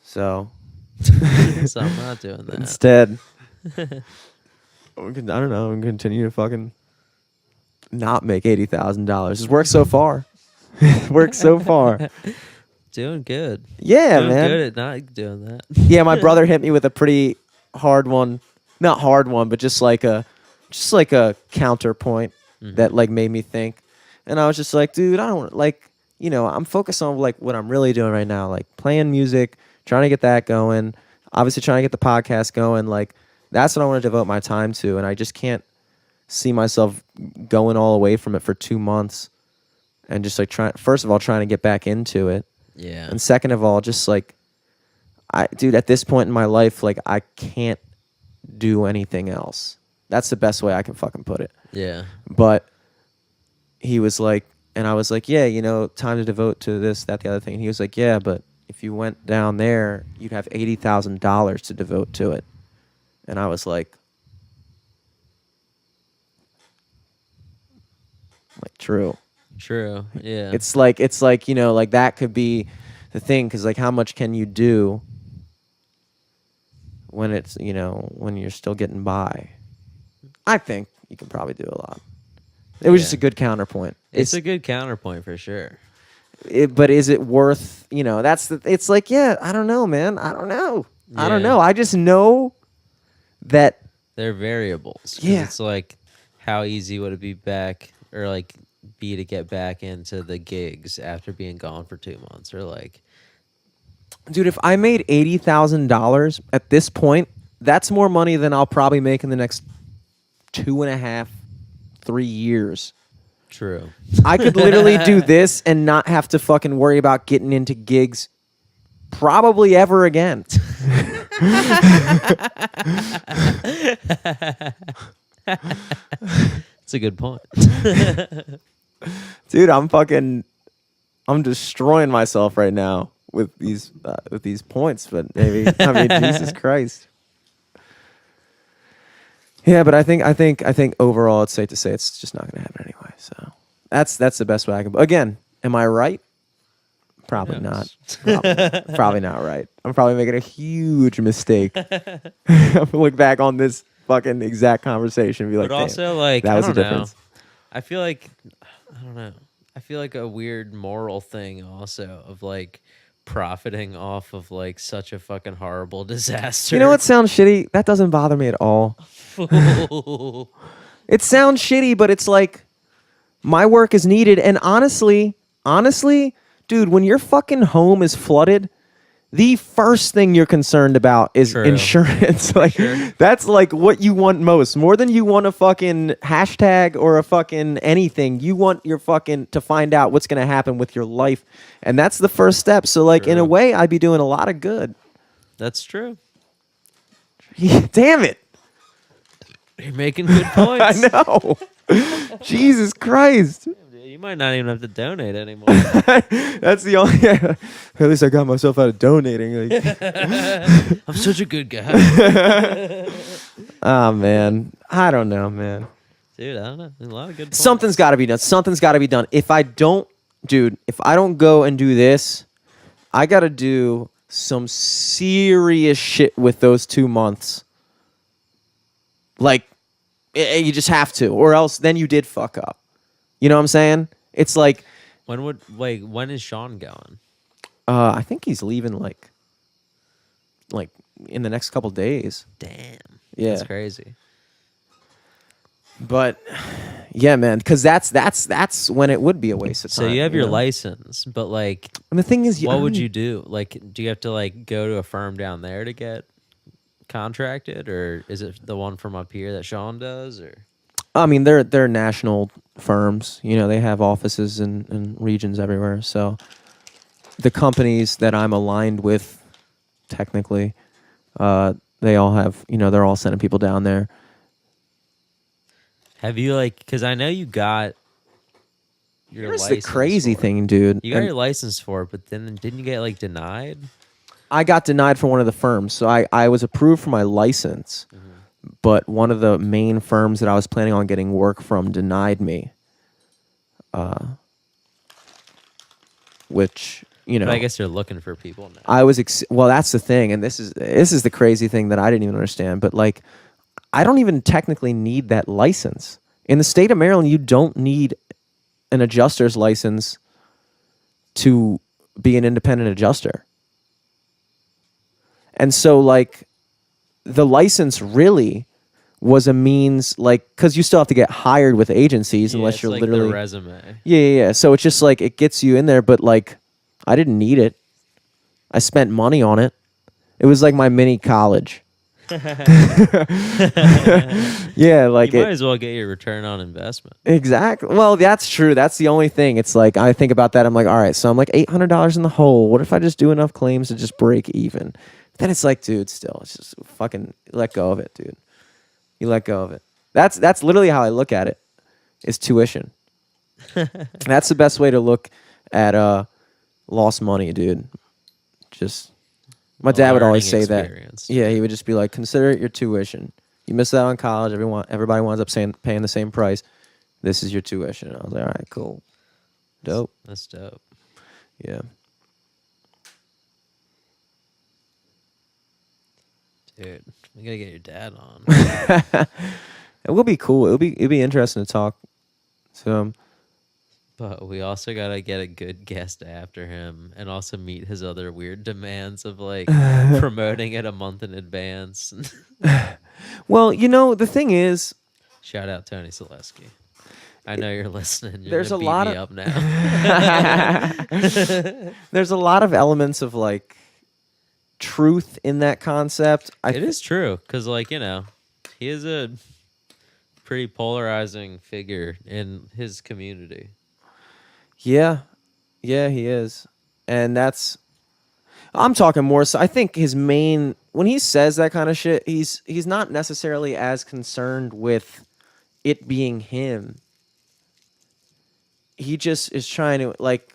So So I'm not doing that. instead, I don't know. I'm gonna continue to fucking not make $80,000. It's worked so far. Worked so far. Doing good. Yeah, Doing man. good at not doing that. Yeah, my brother hit me with a pretty hard one. Not hard one, but just like a counterpoint that like made me think. And I was just like, dude, I don't like, I'm focused on like what I'm really doing right now, like playing music, trying to get that going, obviously trying to get the podcast going. Like that's what I want to devote my time to. And I just can't see myself going all away from it for 2 months and just like trying to get back into it. Yeah. And second of all, just like, dude, at this point in my life, like I can't do anything else. That's the best way I can fucking put it. Yeah. But he was like, and I was like, yeah, time to devote to this, that, the other thing. And he was like, yeah, but if you went down there, you'd have $80,000 to devote to it. And I was like, true. True. Yeah. It's like, like that could be the thing. Cause like how much can you do when it's, when you're still getting by? I think you can probably do a lot. It was just a good counterpoint. It's a good counterpoint for sure. But is it worth, it's like, yeah, I don't know, man. I don't know. I don't Yeah. know. I just know that They're variables. 'Cause Yeah. It's like, how easy would it be back, or like, be to get back into the gigs after being gone for 2 months? Or like, Dude, if I made $80,000 at this point, that's more money than I'll probably make in the next 2.5, 3 years. true. I could literally do this and not have to fucking worry about getting into gigs probably ever again. That's a good point. Dude, I'm destroying myself right now with these points, but maybe I mean Jesus Christ. Yeah, but I think overall it's safe to say it's just not going to happen anyway. So that's the best way I can. Again, am I right? Probably not. Probably not right. I'm probably making a huge mistake. I'm gonna look back on this fucking exact conversation and be like, But damn, also, like, that I was the don't know. difference. I feel like, I don't know. I feel like a weird moral thing also of like profiting off of like such a fucking horrible disaster. You know what sounds shitty? That doesn't bother me at all. It sounds shitty, but it's like my work is needed. And honestly, dude, when your fucking home is flooded, the first thing you're concerned about is True. insurance. Like that's like what you want most. More than you want a fucking hashtag or a fucking anything. You want your fucking to find out what's gonna happen with your life. And that's the first step. So like in a True. way, I'd be doing a lot of good. That's true. Damn it. You're making good I points. know. Jesus Christ. You might not even have to donate anymore. That's the only. At least I got myself out of donating. Like, I'm such a good guy. oh man, I don't know, man. Dude, I don't know. There's a lot of good points. Something's got to be done. Something's got to be done. If I don't go and do this, I got to do some serious shit with those 2 months. Like, you just have to, or else then you did fuck up. You know what I'm saying? It's like, when is Sean going? I think he's leaving like in the next couple days. Damn. Yeah. That's crazy. But yeah, man, because that's when it would be a waste of time. So you have your know? license, but like, And the thing is, what would you do? Like, do you have to like go to a firm down there to get contracted, or is it the one from up here that Sean does? Or I mean, they're national firms. You know, they have offices in regions everywhere. So the companies that I'm aligned with, technically, they all have. You know, they're all sending people down there. have you like? Because I know you got your Here's the license crazy for it. thing, dude. You got And your license for it, but then didn't you get like denied? I got denied for one of the firms. So I was approved for my license, but one of the main firms that I was planning on getting work from denied me. Which, you know, But I guess they're looking for people now. I was well. That's the thing, and this is the crazy thing that I didn't even understand. But like, I don't even technically need that license in the state of Maryland. You don't need an adjuster's license to be an independent adjuster. And so, like, the license really was a means, like, because you still have to get hired with agencies Yeah, unless it's you're like literally the resume. Yeah. So it's just like it gets you in there, but like I didn't need it. I spent money on it. It was like my mini college. Yeah, like You might as well get your return on investment. exactly. Well, that's true. That's the only thing. It's like I think about that. I'm like, all right, so I'm like $800 in the hole. What if I just do enough claims to just break even? Then it's like, dude, still, it's just fucking let go of it, dude. You let go of it. That's literally how I look at it. Is tuition. That's the best way to look at lost money, dude. Just my dad would always say that. Experience. Yeah, he would just be like, consider it your tuition. You miss out on college. Everybody winds up paying the same price. This is your tuition. And I was like, all right, cool, dope. That's dope. Yeah. Dude, we gotta get your dad on. It will be cool. It'll be interesting to talk to him. But we also gotta get a good guest after him and also meet his other weird demands of like promoting it a month in advance. Well, you know, the thing is, Shout out Tony Selesky. I know you're listening. You're there's gonna a beat lot me of up now. there's a lot of elements of like truth in that concept. It is true, because like, he is a pretty polarizing figure in his community. Yeah, yeah, he is, and I'm talking more. So I think his main when he says that kind of shit, he's not necessarily as concerned with it being him. He just is trying to like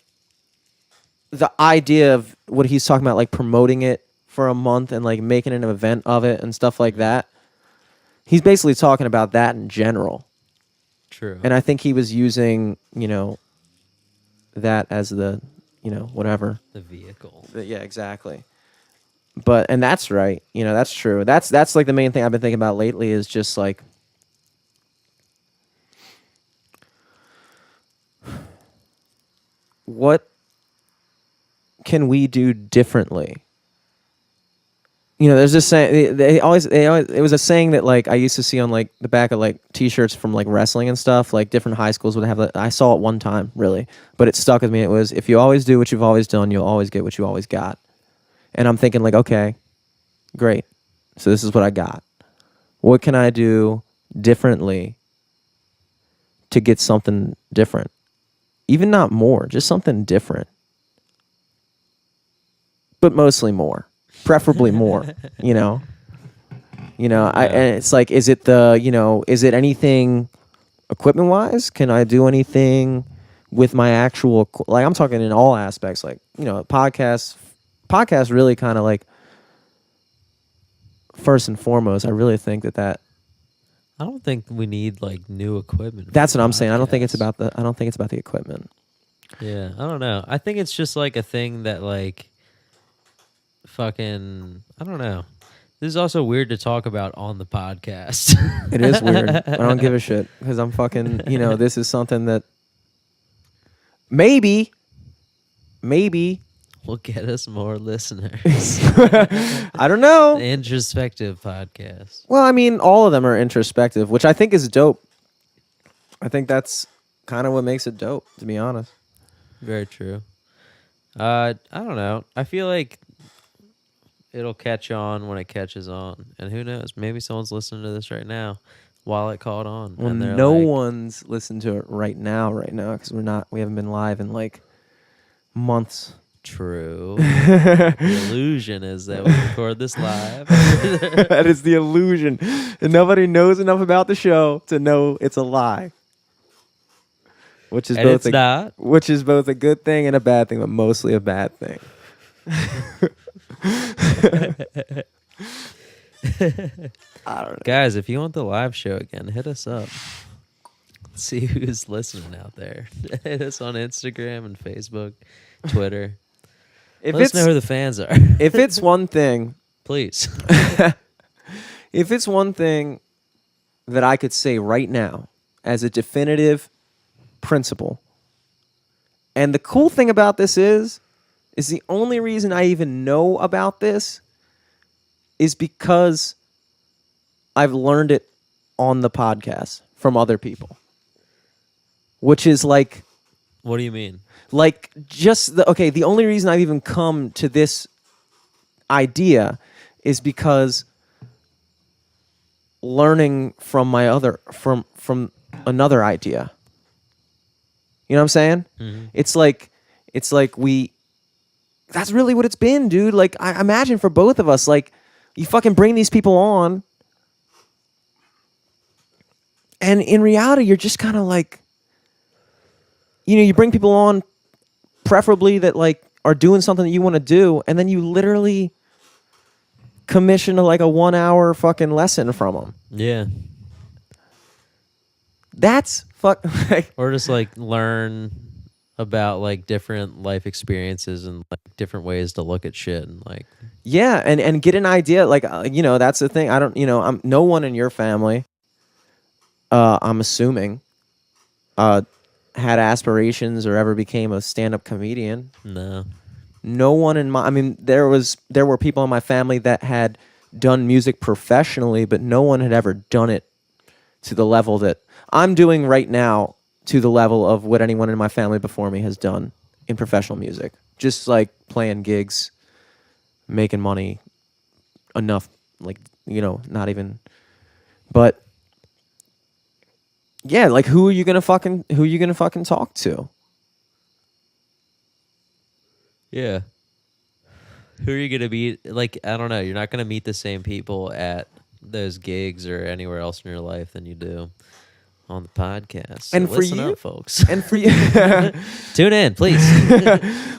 the idea of what he's talking about, like promoting it for a month and like making an event of it and stuff like that. He's basically talking about that in general. True. And I think he was using, that as the, whatever. The vehicle. Yeah, exactly. And that's right. That's true. That's like the main thing I've been thinking about lately is just like what can we do differently? There's this saying they always it was a saying that like I used to see on like the back of like t-shirts from like wrestling and stuff, like different high schools would have that. I saw it one time really, but it stuck with me. It was, if you always do what you've always done, you'll always get what you always got. And I'm thinking like, okay, great. So this is what I got. What can I do differently to get something different? Even not more, just something different. But mostly more. Preferably more, and it's like, is it anything equipment wise? Can I do anything with my actual, like I'm talking in all aspects, like, podcasts really kind of like first and foremost, I really think that I don't think we need like new equipment. that's what I'm saying. I don't podcasts. think it's about the equipment. Yeah, I don't know. I think it's just like a thing that like fucking, I don't know. This is also weird to talk about on the podcast. It is weird. I don't give a shit because I'm fucking, this is something that maybe will get us more listeners. I don't know. Introspective podcast. Well, I mean, all of them are introspective, which I think is dope. I think that's kind of what makes it dope, to be honest. Very true. I don't know. I feel like it'll catch on when it catches on. And who knows? Maybe someone's listening to this right now while it caught on. Well, and no like, one's listened to it right now, because we haven't been live in like months. True. The illusion is that we record this live. That is the illusion. And nobody knows enough about the show to know it's a lie. Which is both a good thing and a bad thing, but mostly a bad thing. I don't know. Guys, if you want the live show again, hit us up. See who's listening out there. Hit us on Instagram and Facebook, Twitter. Let us know who the fans are. If it's one thing, please. If it's one thing that I could say right now as a definitive principle, and the cool thing about this is the only reason I even know about this is because I've learned it on the podcast from other people. Which is like... What do you mean? Like, just the only reason I've even come to this idea is because learning from from another idea. You know what I'm saying? Mm-hmm. It's like that's really what it's been, dude. Like, I imagine for both of us, like, you fucking bring these people on, and in reality, you're just kind of like, you bring people on, preferably that like are doing something that you want to do, and then you literally commission like a 1 hour fucking lesson from them. Yeah. That's or just like learn about like different life experiences and like different ways to look at shit and like. Yeah, and get an idea. Like, that's the thing. I don't, I'm no one in your family, I'm assuming, had aspirations or ever became a stand-up comedian. No one in my... I mean, there were people in my family that had done music professionally, but no one had ever done it to the level that I'm doing right now to the level of what anyone in my family before me has done in professional music. Just like playing gigs, making money enough, like, not even, but yeah, like who are you gonna fucking talk to? Yeah. Who are you gonna meet? Like, I don't know. You're not gonna meet the same people at those gigs or anywhere else in your life than you do on the podcast. So And for listen you- up, folks. And for you, Tune in, please.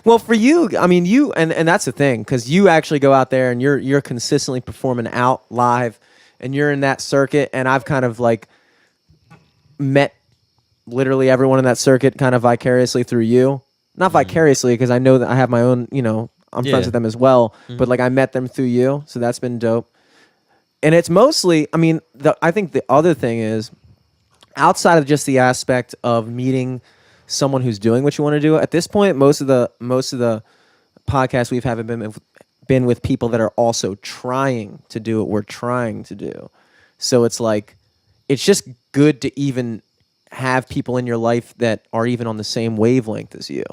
well, for you, I mean, you and that's the thing, because you actually go out there and you're consistently performing out live, and you're in that circuit, and I've kind of like met literally everyone in that circuit kind of vicariously through you. Not vicariously, because I know that I have my own, I'm Yeah. friends with them as well, but like I met them through you, so that's been dope. And it's mostly, I mean, I think the other thing is, outside of just the aspect of meeting someone who's doing what you want to do, at this point, most of the podcasts we've have been with people that are also trying to do what we're trying to do. So it's like, it's just good to even have people in your life that are even on the same wavelength as you.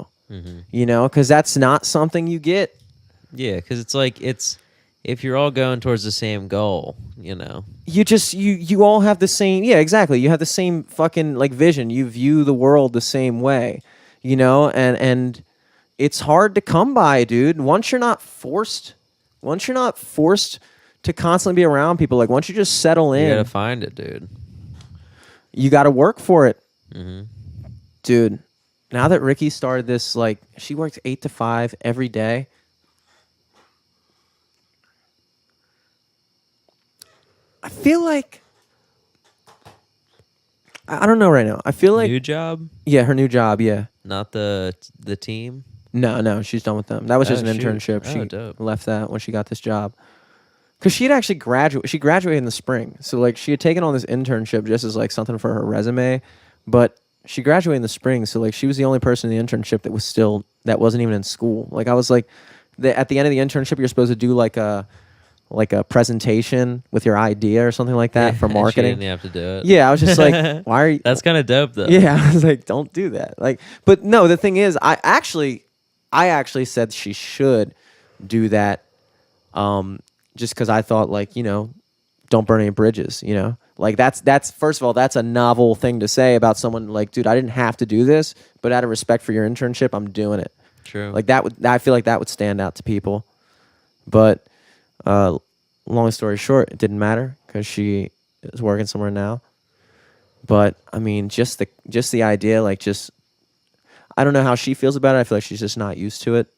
Because that's not something you get. Yeah, because it's like if you're all going towards the same goal, You all have the same, yeah, exactly. You have the same fucking like vision. You view the world the same way, and it's hard to come by, dude. Once you're not forced to constantly be around people, like once you just settle you in, gotta find it, dude. you got to work for it. Dude, now that Ricky started this, like, she works 8 to 5 every day. I feel like, I don't know right now. I feel like, New job, yeah, her new job, yeah. not the team. No, she's done with them. That was just Oh, an shoot. internship. Oh, She dope. left that when she got this job. Because she had actually graduated. She graduated in the spring. So, like, she had taken on this internship just as, like, something for her resume. But she graduated in the spring. So, like, she was the only person in the internship that wasn't even in school. Like, I was like, at the end of the internship, you're supposed to do, like a presentation with your idea or something like that for She marketing. didn't have to do it. Yeah, I was just like, why are you? That's kind of dope, though. Yeah, I was like, don't do that. Like, but no, the thing is, I actually said she should do that, just because I thought, like, don't burn any bridges. Like that's first of all, that's a novel thing to say about someone. Like, dude, I didn't have to do this, but out of respect for your internship, I'm doing it. True. Like I feel like that would stand out to people. But long story short, it didn't matter because she is working somewhere now. But I mean, just the idea, like, just, I don't know how she feels about it. I feel like she's just not used to it.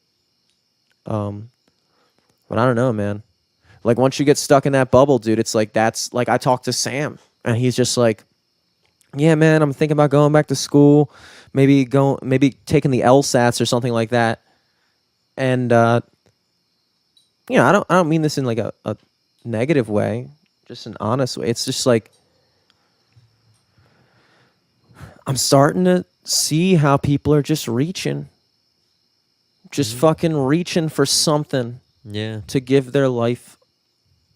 But I don't know, man. Like, once you get stuck in that bubble, dude, it's like, that's like, I talked to Sam and he's just like, yeah, man, I'm thinking about going back to school, maybe taking the LSATs or something like that. And I don't mean this in like a negative way, just an honest way. It's just like, I'm starting to see how people are just reaching, fucking reaching for something Yeah. to give their life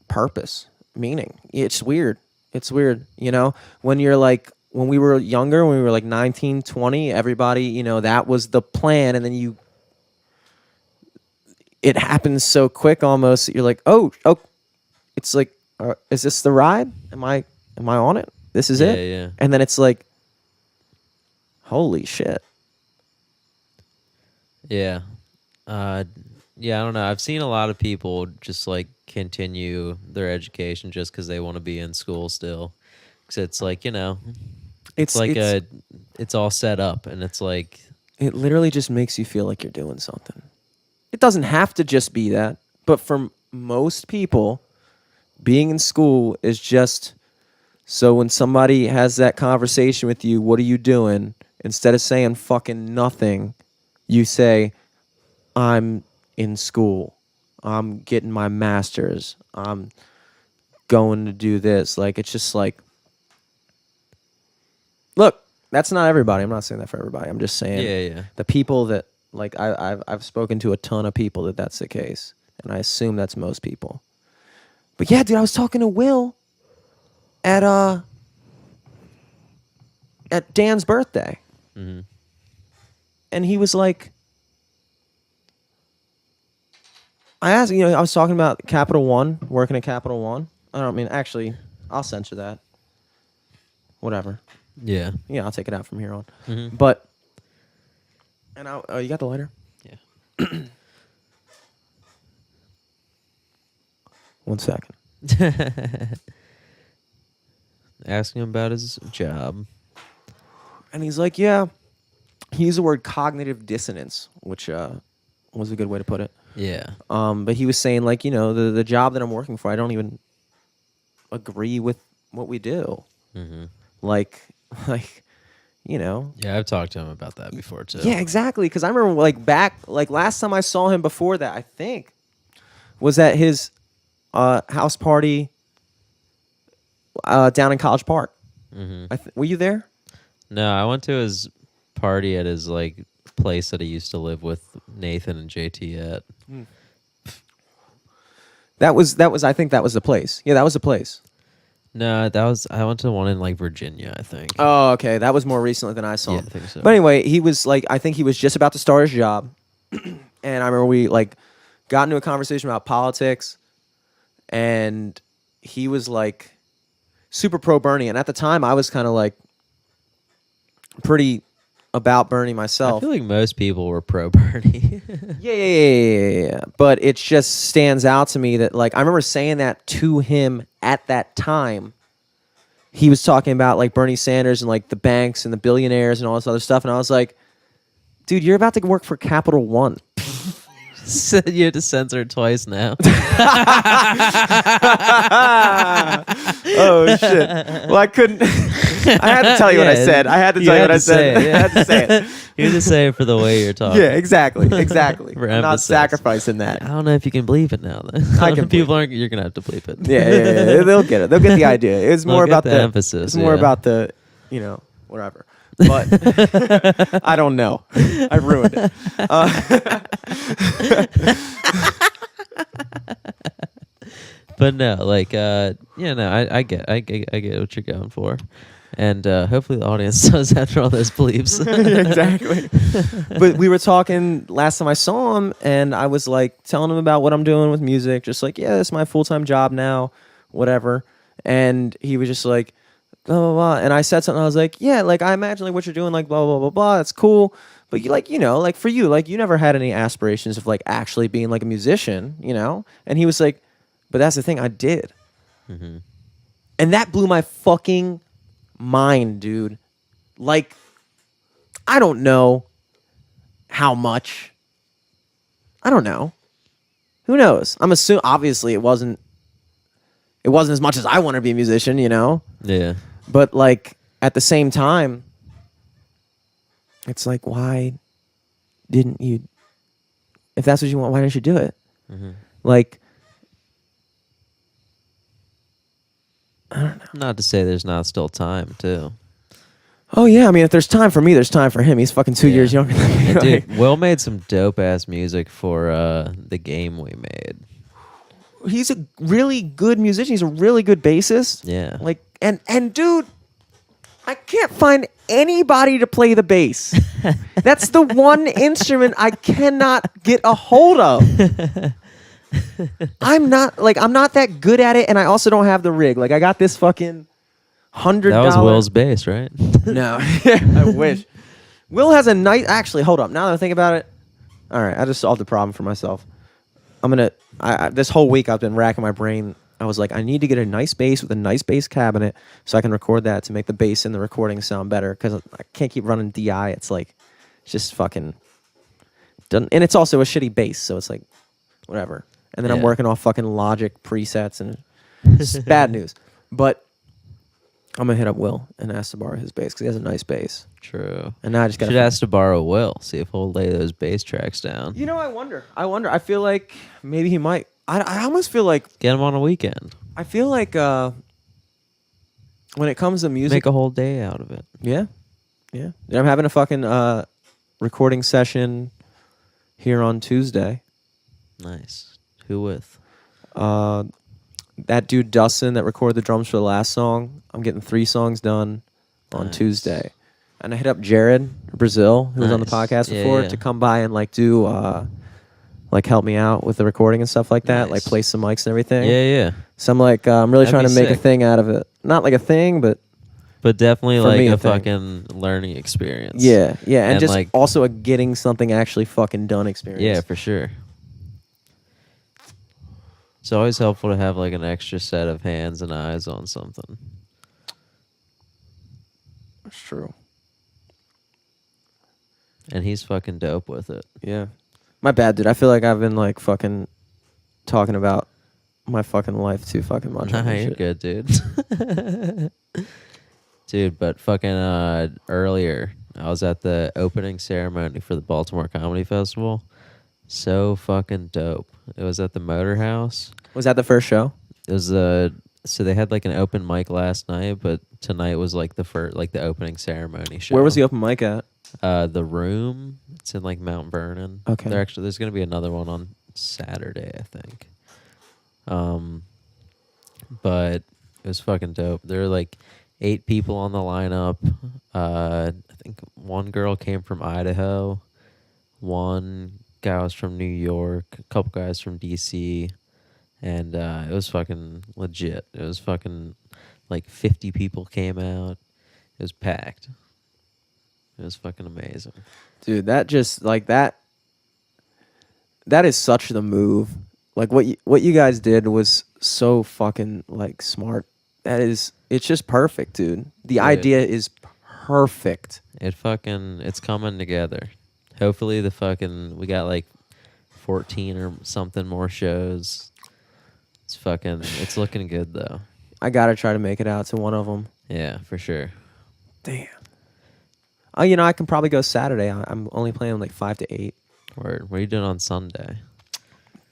purpose, meaning. It's weird. When you're like, when we were younger, when we were like 19, 20, everybody, that was the plan. And then it happens so quick almost that you're like, oh, it's like, is this the ride? Am I on it? This is it? Yeah. And then it's like, holy shit. Yeah. Yeah, I don't know. I've seen a lot of people just like continue their education just because they want to be in school still. Because it's like, it's all set up and it's like, it literally just makes you feel like you're doing something. It doesn't have to just be that, but for most people, being in school is just so when somebody has that conversation with you, what are you doing? Instead of saying fucking nothing, you say, I'm in school. I'm getting my master's. I'm going to do this. Like, it's just like, look, that's not everybody. I'm not saying that for everybody. I'm just saying yeah. the people that, like, I've spoken to a ton of people that's the case, and I assume that's most people. But yeah, dude, I was talking to Will at Dan's birthday. Mm-hmm. And he was like, I asked, I was talking about Capital One, working at Capital One. I don't mean, actually, I'll censor that. Whatever. Yeah. Yeah, I'll take it out from here on. Mm-hmm. But, you got the lighter? Yeah. 1 second. Asking him about his job. And he's like, yeah. He used the word cognitive dissonance, which was a good way to put it. Yeah. But he was saying, like, the job that I'm working for, I don't even agree with what we do. Mm-hmm. Like, Yeah, I've talked to him about that before too. Yeah, exactly. Because I remember, last time I saw him before that, I think, was at his house party down in College Park. Mm-hmm. Were you there? No, I went to his party at his place that he used to live with Nathan and JT at. That was. I think that was the place. Yeah, that was the place. No, I went to one in Virginia, I think. Oh, okay. That was more recently than I saw Yeah, him. I think so. But anyway, he was I think he was just about to start his job, and I remember we got into a conversation about politics, and he was super pro Bernie, and at the time I was kind of pretty about Bernie I myself. feel like most people were pro Bernie. Yeah. But it just stands out to me that I remember saying that to him at that time. He was talking about Bernie Sanders and the banks and the billionaires and all this other stuff, and I was like, dude, you're about to work for Capital One. So you had to censor it twice now. Oh shit! Well, I couldn't. I had to tell you what I said. I had to tell you what I said. Yeah. I had to say it. You had to say it for the way you're talking. Yeah, exactly. For I'm not emphasis. sacrificing that. I don't know if you can believe it now. Though. I can People aren't. You're gonna have to bleep it. Yeah. They'll get it. They'll get the idea. It's They'll more get about the the emphasis, It's more yeah. about the, whatever. But I don't know. I ruined it. But no, I get what you're going for, and hopefully the audience does after all those bleeps. Exactly. But we were talking last time I saw him, and I was telling him about what I'm doing with music, just yeah, it's my full-time job now, whatever. And he was just blah, blah, blah. And I said something, I was like, yeah, I imagine what you're doing, blah, blah, blah, blah, that's cool. But you for you, you never had any aspirations of actually being a musician, And he was like, but that's the thing, I did. Mm-hmm. And that blew my fucking mind, dude. I don't know how much. I don't know. Who knows? I'm assuming, obviously, it wasn't as much as I want to be a musician, Yeah. But at the same time, it's why didn't you? If that's what you want, why didn't you do it? Mm-hmm. I don't know. Not to say there's not still time too. Oh yeah, I mean, if there's time for me, there's time for him. He's fucking 2 years younger than me. And dude, Will made some dope ass music for the game we made. He's a really good musician. He's a really good bassist. Yeah. And dude, I can't find anybody to play the bass. That's the one instrument I cannot get a hold of. I'm not that good at it, and I also don't have the rig. I got this fucking $100. That was Will's bass, right? No, I wish. Will has a nice. Actually, hold up. Now that I think about it, all right, I just solved the problem for myself. This whole week I've been racking my brain. I was I need to get a nice bass with a nice bass cabinet so I can record that to make the bass and the recording sound better, because I can't keep running DI. It's just fucking doesn't, and it's also a shitty bass, so it's whatever. And then I'm Yeah. working off fucking Logic presets, and it's bad news. But I'm gonna hit up Will and ask to borrow his bass because he has a nice bass. True. And now I just got Should ask to borrow Will. See if he'll lay those bass tracks down. I wonder. I feel like maybe he might. I almost feel like Get him on a weekend. I feel like when it comes to music, Make a whole day out of it. yeah. And I'm having a fucking recording session here on Tuesday. Nice. Who with? That dude Dustin that recorded the drums for the last song. I'm getting 3 songs done on Nice. Tuesday, and I hit up Jared Brazil, who was on the Nice. podcast Yeah, before, yeah. to come by and like do like help me out with the recording and stuff like that, like Nice. place some mics and everything. Yeah, yeah. So I'm like, I'm really That'd trying be to make a sick. thing out of it. Not like a thing, but But definitely For like me, a a thing. fucking learning experience. yeah, and And, just like- also a getting something actually fucking done experience. Yeah, for sure. It's always helpful to have like an extra set of hands and eyes on something. That's true. And he's fucking dope with it. Yeah. My bad, dude. I feel like I've been like fucking talking about my fucking life too fucking much. on Nah, this you're shit. good, dude. Dude, but fucking earlier, I was at the opening ceremony for the Baltimore Comedy Festival. So fucking dope. It was at the Motor House. Was that the first show? It was so they had like an open mic last night, but tonight was like the first, like the opening ceremony show. Where was the open mic at? The Room. It's in like Mount Vernon. Okay. There's gonna be another one on Saturday, I think. But it was fucking dope. There were like 8 people on the lineup. I think one girl came from Idaho. One guy was from New York. A couple guys from DC. And it was fucking legit. It was fucking like 50 people came out. It was packed. It was fucking amazing. Dude, that just like that is such the move. Like what you guys did was so fucking like smart. It's just perfect, dude. The idea is perfect. It's coming together. Hopefully we got like 14 or something more shows. It's looking good though. I gotta try to make it out to one of them. Yeah, for sure. Damn. Oh, you know, I can probably go Saturday. I'm only playing like 5 to 8. Word. What are you doing on Sunday?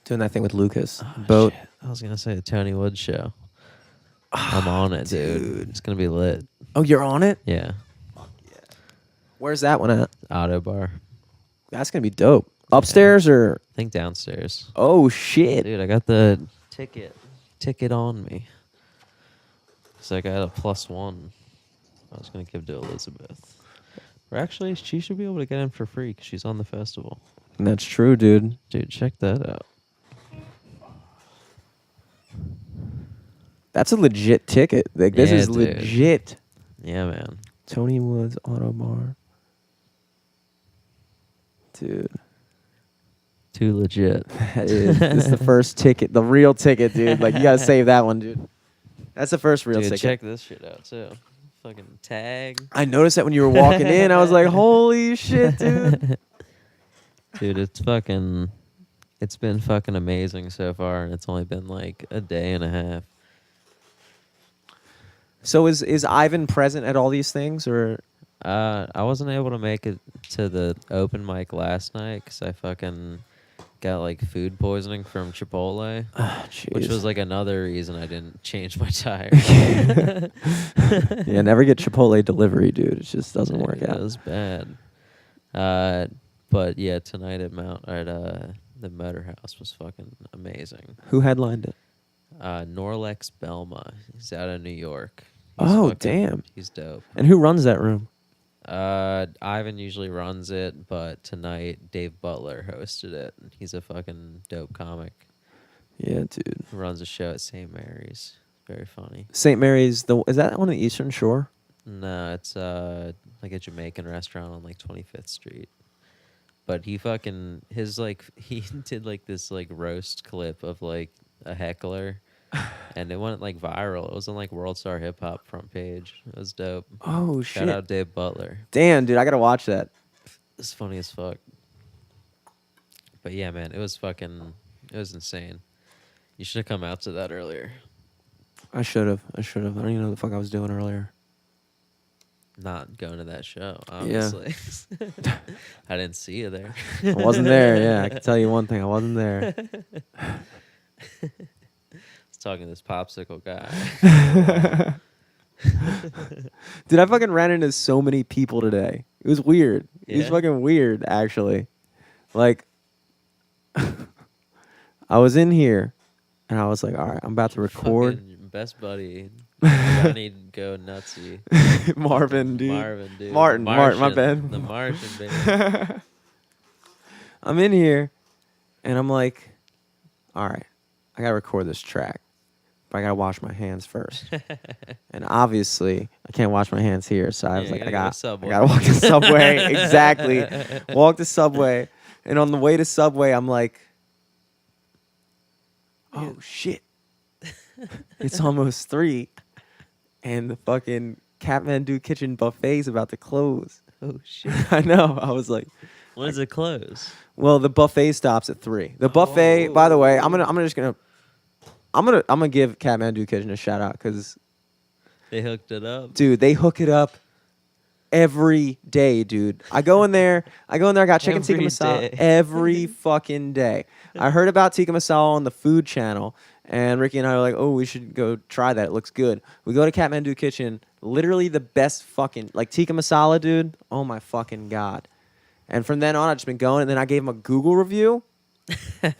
Doing that thing with Lucas. Oh, Boat. shit. I was gonna say the Tony Wood show. I'm on it, dude. It's gonna be lit. Oh, you're on it? Yeah. Where's that one at? Auto bar. That's gonna be dope. Upstairs or? I think downstairs. Oh shit. Dude, I got the ticket on me. So I got a +1. I was gonna give to Elizabeth. Or actually, she should be able to get in for free because she's on the festival. That's true, dude. Dude, check that out. That's a legit ticket. Like this Yeah, is dude. legit. Yeah, man. Tony Woods Auto Bar. Dude. Too legit. That is, this is the first ticket, the real ticket, dude. Like you gotta save that one, dude. That's the first real Dude, ticket. check this shit out too. Fucking tag. I noticed that when you were walking in, I was like, "Holy shit, dude!" Dude, it's been fucking amazing so far, and it's only been like a day and a half. So is Ivan present at all these things, or? I wasn't able to make it to the open mic last night because I fucking got like food poisoning from Chipotle, which was like another reason I didn't change my tire. Yeah, never get Chipotle delivery, dude. It just doesn't work It out. was bad. But yeah, tonight at the Motor House was fucking amazing. Who headlined it? Norlex Belma. He's out of New York. Oh, damn. He's dope. And who runs that room? Ivan usually runs it, but tonight Dave Butler hosted it. He's a fucking dope comic Yeah, dude. who runs a show at St. Mary's. Very funny. St. Mary's. Is that on the Eastern Shore? No, it's like a Jamaican restaurant on like 25th Street. But he did like this like roast clip of like a heckler. And it went like viral. It was on like World Star Hip Hop front page. It was dope. Oh Shout shit! out Dave Butler. Damn, dude, I gotta watch that. It's funny as fuck. But yeah, man, it was insane. You should have come out to that earlier. I should have. I don't even know what the fuck I was doing earlier. Not going to that show, obviously. I didn't see you there. I wasn't there. Yeah, I can tell you one thing. I wasn't there. Talking to this popsicle guy. Dude, I fucking ran into so many people today. It was weird. It was Yeah? fucking weird, actually. Like, I was in here, and I was like, all right, I'm about to record. Fucking best buddy I need to go nutsy. Marvin, dude. Marvin, dude. Martin, my bad. The Martian, baby. I'm in here, and I'm like, all right, I gotta record this track, but I gotta wash my hands first. And obviously, I can't wash my hands here, so I was like, I gotta walk the subway. Exactly, walk the subway, and on the way to subway, I'm like, oh shit, it's almost 3, and the fucking Kathmandu Kitchen buffet's about to close. Oh shit! I know. I was like, when does it close? well, the buffet stops at 3. The buffet, by the way, I'm gonna give Kathmandu Kitchen a shout out because, They hooked it up. dude, they hook it up every day, dude. I go in there, I got chicken tikka Every masala day. every fucking day. I heard about tikka masala on the Food Channel, and Ricky and I were like, oh, we should go try that. It looks good. We go to Kathmandu Kitchen, literally the best fucking, like, tikka masala, dude. Oh my fucking God. And from then on, I've just been going, and then I gave him a Google review,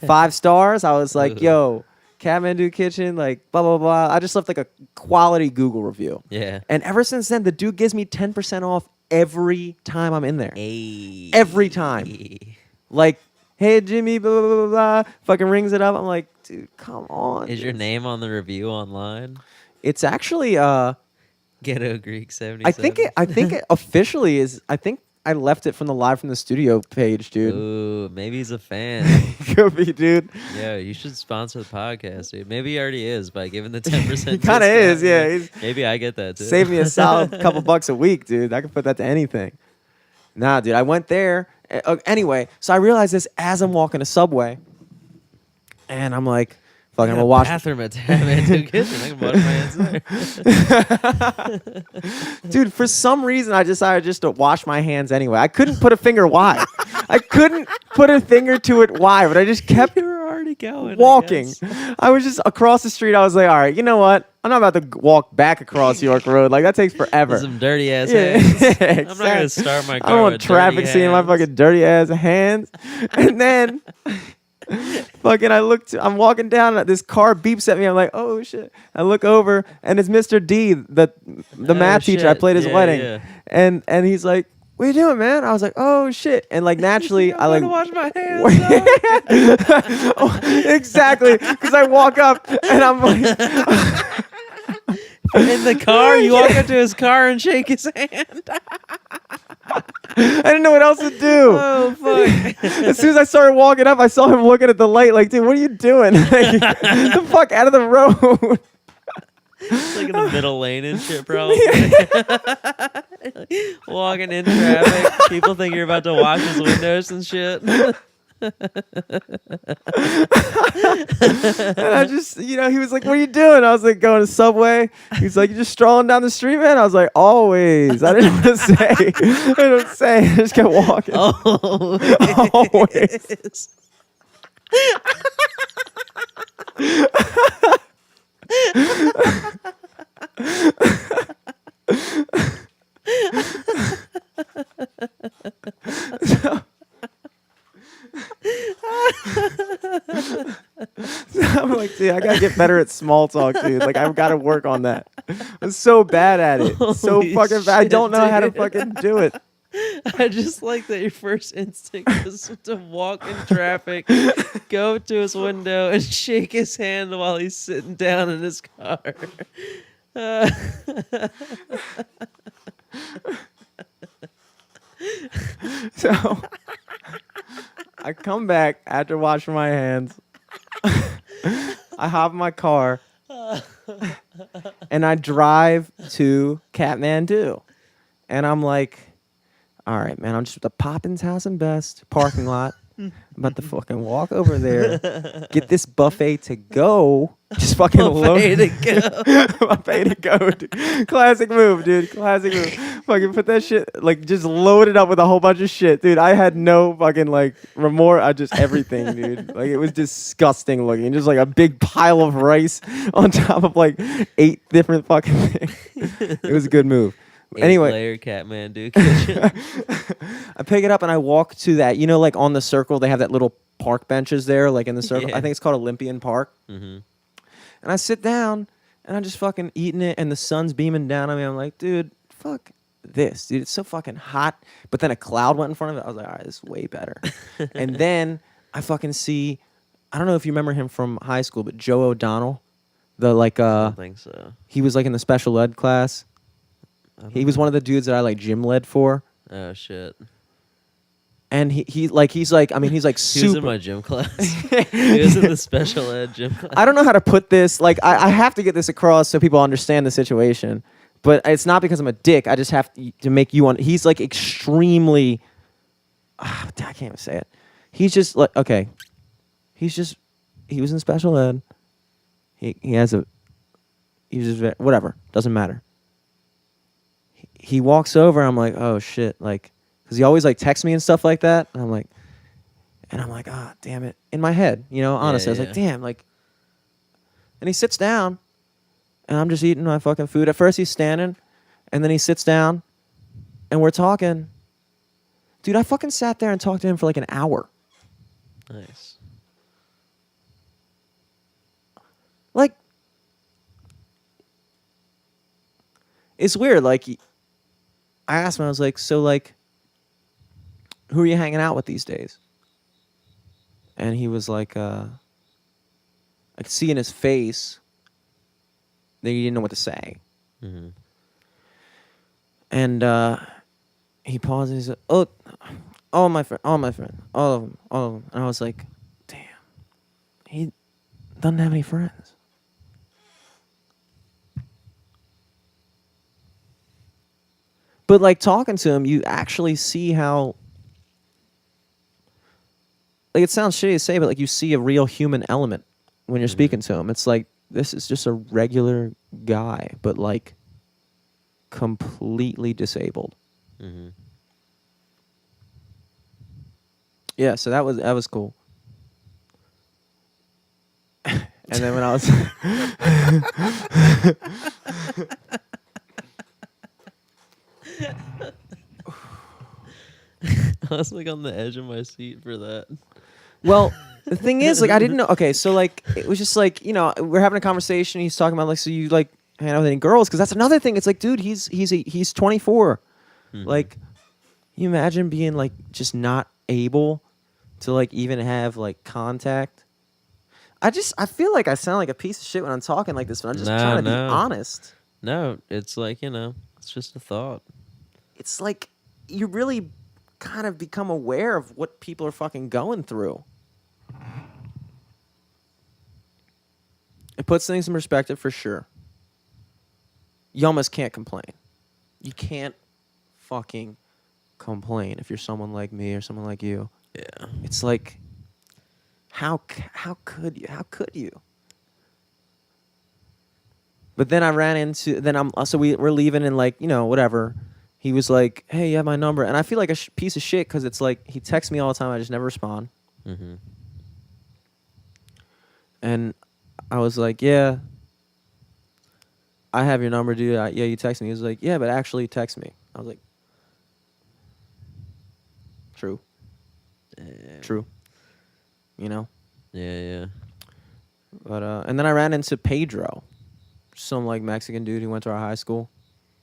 5 stars. I was like, yo, Kathmandu Kitchen, like, blah, blah, blah. I just left, like, a quality Google review. Yeah. And ever since then, the dude gives me 10% off every time I'm in there. Hey. Every time. Like, hey, Jimmy, blah, blah, blah, blah, fucking rings it up. I'm like, dude, come on. Is your name on the review online? It's actually, Ghetto Greek 77. I think it officially is, I think I left it from the Live from the Studio page, dude. Ooh, maybe he's a fan. Could be, dude. Yeah, you should sponsor the podcast, dude. Maybe he already is by giving the 10%. He kind of is, yeah. He's Maybe I get that too. save me a solid couple bucks a week, dude. I could put that to anything. Nah, dude, I went there. Anyway, so I realized this as I'm walking to Subway, and I'm like, fuck, I'm gonna wash. Bathroom at Kathmandu Kitchen. I can wash my hands there. Dude, for some reason, I decided just to wash my hands anyway. I couldn't put a finger why. I couldn't put a finger to it why, but I just kept You were already going. walking. I guess. I was just across the street. I was like, all right, you know what? I'm not about to walk back across York Road. Like, that takes forever. Some dirty ass Yeah, hands. exactly. I'm not gonna start my car. I don't want with traffic dirty seeing my hands. fucking dirty ass hands. And then fucking I'm walking down, this car beeps at me. I'm like, oh shit. I look over and it's Mr. D, the math teacher. I shit. played his Yeah, wedding. yeah. And he's like, what are you doing, man? I was like, oh shit. And like naturally I like I'm gonna wash my hands. Oh, exactly. Because I walk up and I'm like In the car, you walk up to his car and shake his hand. I didn't know what else to do. Oh fuck! As soon as I started walking up, I saw him looking at the light like, dude, what are you doing? Like, the fuck out of the road. It's like in the middle lane and shit, probably. Walking in traffic, people think you're about to wash his windows and shit. And I just, he was like, what are you doing? I was like, going to Subway. He's like, you just strolling down the street, man? I was like, always. I didn't know what to say. I didn't say. I just kept walking. Always. I'm like, dude, I gotta get better at small talk, dude. Like, I've got to work on that. I'm so bad at it. So Holy fucking bad. I don't know shit, how to dude. fucking do it. I just like that your first instinct was to walk in traffic, go up to his window, and shake his hand while he's sitting down in his car. So I come back after washing my hands. I hop in my car and I drive to Kathmandu. And I'm like, all right, man, I'm just at the Poppins House and Best parking lot. I'm about to fucking walk over there, get this buffet to go. Just fucking Buffet load to go. Buffet to go, dude. Classic move, dude. Classic move. Fucking put that shit, like, just load it up with a whole bunch of shit, dude. I had no fucking, like, remorse. I just everything, dude. Like, it was disgusting looking. Just like a big pile of rice on top of like 8 different fucking things. It was a good move. Anyway, 8-layer Kathmandu Kitchen. I pick it up and I walk to that. Like on the circle, they have that little park benches there, like in the circle. Yeah. I think it's called Olympian Park. Mm-hmm. And I sit down And I'm just fucking eating it, and the sun's beaming down on me. I'm like, dude, fuck this, dude. It's so fucking hot. But then a cloud went in front of it. I was like, all right, this is way better. And then I fucking see, I don't know if you remember him from high school, but Joe O'Donnell, the like, I don't think so. he was like in the special ed class. He was one of the dudes that I like gym led for. Oh shit. And he's like He was in super. my gym class. He was in the special ed gym class. I don't know how to put this. Like, I have to get this across so people understand the situation. But it's not because I'm a dick. I just have to make you on. He's like extremely. I can't even say it. He's just like, okay. He was in special ed. He was just, whatever. Doesn't matter. He walks over. I'm like, oh shit. Like, because he always like texts me and stuff like that. And I'm like, ah, damn it. In my head, honestly, I was like, damn, like. And he sits down, and I'm just eating my fucking food. At first, he's standing, and then he sits down, and we're talking. Dude, I fucking sat there and talked to him for like an hour. Nice. Like, it's weird. Like, I asked him, I was like, so, like, who are you hanging out with these days? And he was like, I could see in his face that he didn't know what to say. Mm-hmm. And he paused and he said, oh, all my friends, all of them. And I was like, damn, he doesn't have any friends. But like talking to him, you actually see how, like, it sounds shitty to say, but like you see a real human element when you're speaking to him. It's like, this is just a regular guy, but like completely disabled. Mm-hmm. Yeah, so that was cool. And then when I was I was like on the edge of my seat for that. well, the thing is, like, I didn't know. Okay, so like it was just like, we're having a conversation. He's talking about like, so you like hang out with any girls? Because that's another thing. It's like, dude, he's 24. Mm-hmm. Like, you imagine being like just not able to like even have like contact. I feel like I sound like a piece of shit when I'm talking like this, but I'm just trying to be honest. No, it's like, it's just a thought. It's like you really kind of become aware of what people are fucking going through. It puts things in perspective for sure. You almost can't complain. You can't fucking complain if you're someone like me or someone like you. Yeah. It's like, how could you? How could you? But then I ran into, so we're leaving and like, whatever. He was like, hey, you have my number. And I feel like a piece of shit because it's like, he texts me all the time. I just never respond. Mm-hmm. And I was like, yeah, I have your number, dude. Yeah, you text me. He was like, yeah, but actually text me. I was like, true. Damn. True. Yeah. But and then I ran into Pedro, some like Mexican dude who went to our high school.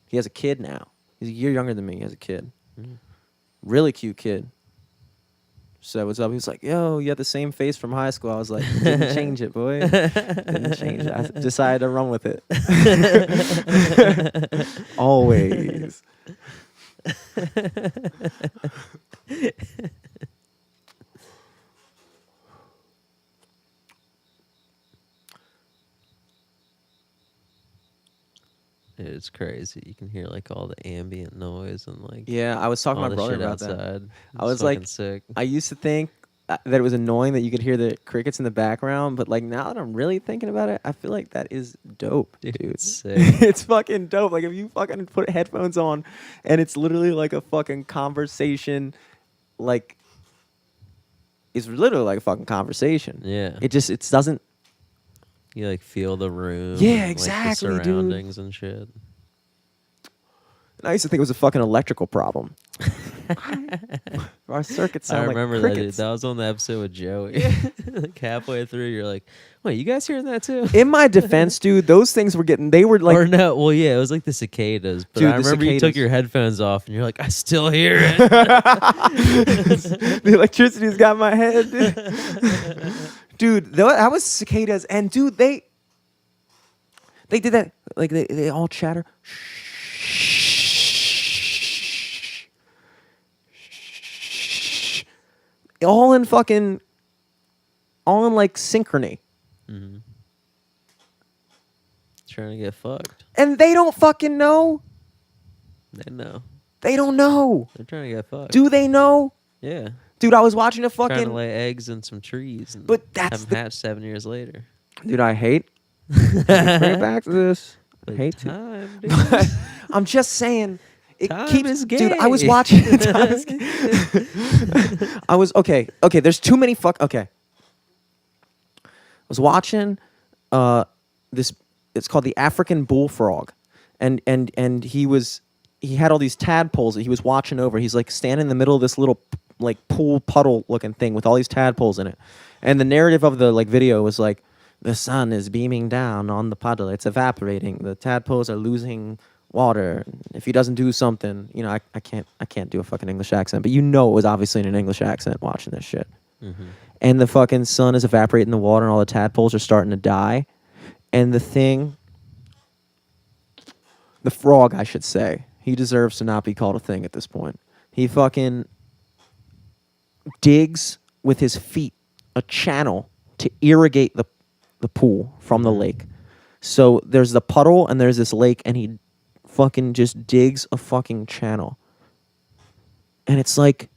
He has a kid now. He's a year younger than me. He has a kid. Mm. Really cute kid. Said what's up. He was like, yo, you have the same face from high school. I was like, didn't change it, boy. Didn't change it. I decided to run with it. Always. It's crazy. You can hear like all the ambient noise and like Yeah, I was talking all to my the brother shit about outside. that. It's I was fucking like, sick. I used to think that it was annoying that you could hear the crickets in the background, but like now that I'm really thinking about it, I feel like that is dope, dude. It's sick. It's fucking dope. Like if you fucking put headphones on and it's literally like a fucking conversation, like it's literally like a fuking conversation. Yeah. It doesn't. You like feel the room. Yeah, and, exactly, like, the dude. surroundings and shit. And I used to think it was a fucking electrical problem. Our circuits I sound remember like that. Dude. crickets. That was on the episode with Joey. Like halfway through, you're like, "Wait, you guys hearing that too?" In my defense, dude, those things were getting. They were like, or no, well, yeah, it was like the cicadas. But Dude, I the remember you took cicadas. your headphones off, and you're like, "I still hear it." the electricity's got my head, dude. Dude, that was cicadas, and dude, they did that. Like they all chatter. All in like synchrony. Mm-hmm. Trying to get fucked. And they don't fucking know. They know. They don't know. They're trying to get fucked. Do they know? Yeah. Dude, I was watching a Trying to fucking. lay eggs in some trees. And But that's have the- them hatch 7 years later. Dude, I hate. Bring it back to this. I But hate to. time, dude. But I'm just saying. It Time keeps, is dude. I was gay. watching. I was okay. Okay, there's too many Okay, I was watching. This. It's called the African bullfrog, and he had all these tadpoles that he was watching over. He's like standing in the middle of this little like pool puddle looking thing with all these tadpoles in it, and the narrative of the like video was like, the sun is beaming down on the puddle. It's evaporating. The tadpoles are losing water. If he doesn't do something, you know, I can't do a fucking English accent, but you know it was obviously in an English accent watching this shit. Mm-hmm. And the fucking sun is evaporating the water, and all the tadpoles are starting to die. And the frog, I should say, he deserves to not be called a thing at this point. He fucking digs with his feet a channel to irrigate the pool from the lake. So there's the puddle and there's this lake, and he fucking just digs a fucking channel. And it's like,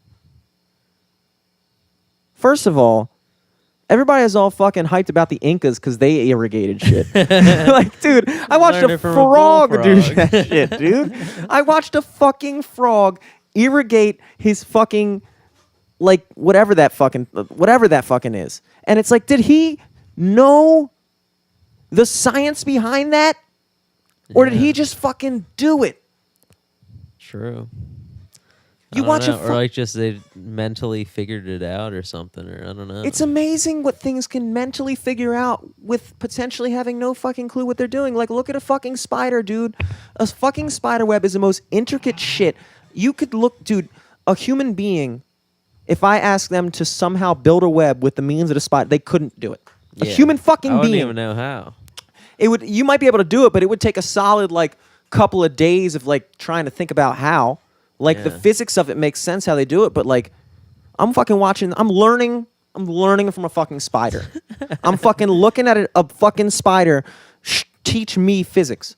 first of all, everybody is all fucking hyped about the Incas because they irrigated shit. Like, dude, I watched Learned a it from a frog do bullfrog. that shit, dude. I watched a fucking frog irrigate his fucking, like, whatever that fucking is. And it's like, did he know the science behind that? Or did Yeah. he just fucking do it? True. You I don't watch know, a or like just they mentally figured it out or something, or I don't know. It's amazing what things can mentally figure out with potentially having no fucking clue what they're doing. Like, look at a fucking spider, dude. A fucking spider web is the most intricate shit. You could look, dude, a human being, if I asked them to somehow build a web with the means of a spider, they couldn't do it. A Yeah. human fucking I wouldn't being. even know how. You might be able to do it, but it would take a solid, like, couple of days of, like, trying to think about how. Like, the Yeah. physics of it makes sense how they do it, but, like, I'm fucking watching, I'm learning from a fucking spider. I'm fucking looking at a fucking spider teach me physics.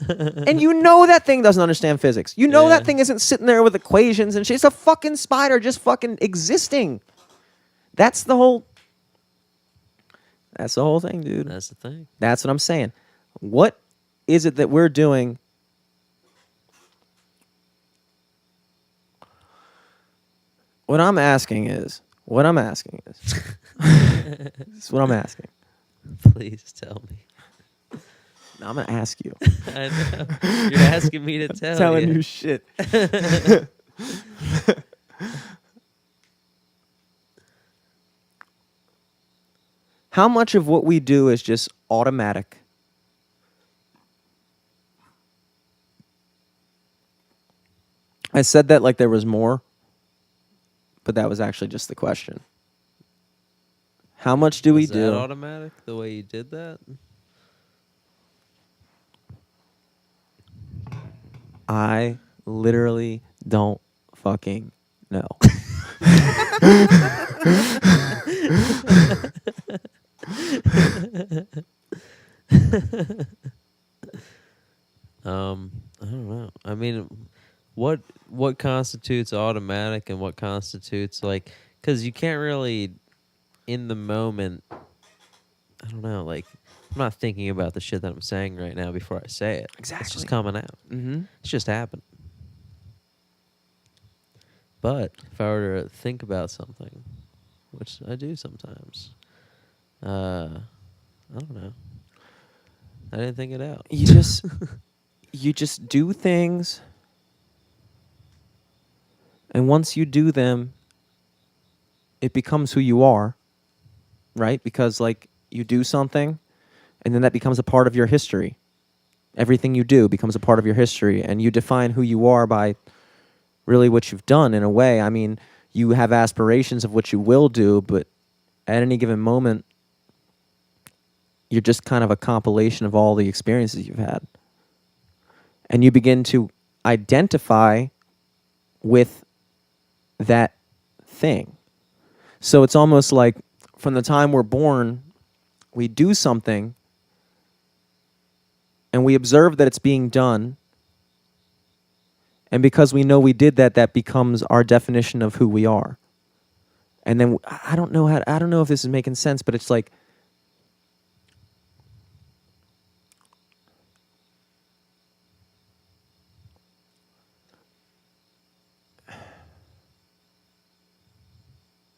And you know that thing doesn't understand physics. You know Yeah. that thing isn't sitting there with equations and shit. It's a fucking spider just fucking existing. That's the whole thing, dude. That's the thing. That's what I'm saying. What is it that we're doing? What I'm asking is. This is what I'm asking. Please tell me. Now I'm gonna ask you. I know. You're asking me to tell Telling you. you shit. How much of what we do is just automatic? I said that like there was more, but that was actually just the question. How much do we Was that do? automatic the way you did that? I literally don't fucking know. I don't know. I mean, what constitutes automatic and what constitutes like, because you can't really, in the moment. I don't know. Like, I'm not thinking about the shit that I'm saying right now before I say it. It's Exactly. just coming out. Mm-hmm. It's just happening. But if I were to think about something, which I do sometimes, I don't know. I didn't think it out. You just do things, And once you do them, it becomes who you are, right? Because like you do something and then that becomes a part of your history. Everything you do becomes a part of your history, and you define who you are by really what you've done in a way. I mean, you have aspirations of what you will do, but at any given moment, you're just kind of a compilation of all the experiences you've had. And you begin to identify with that thing. So it's almost like from the time we're born, we do something and we observe that it's being done. And because we know we did that, that becomes our definition of who we are. And then I don't know if this is making sense, but it's like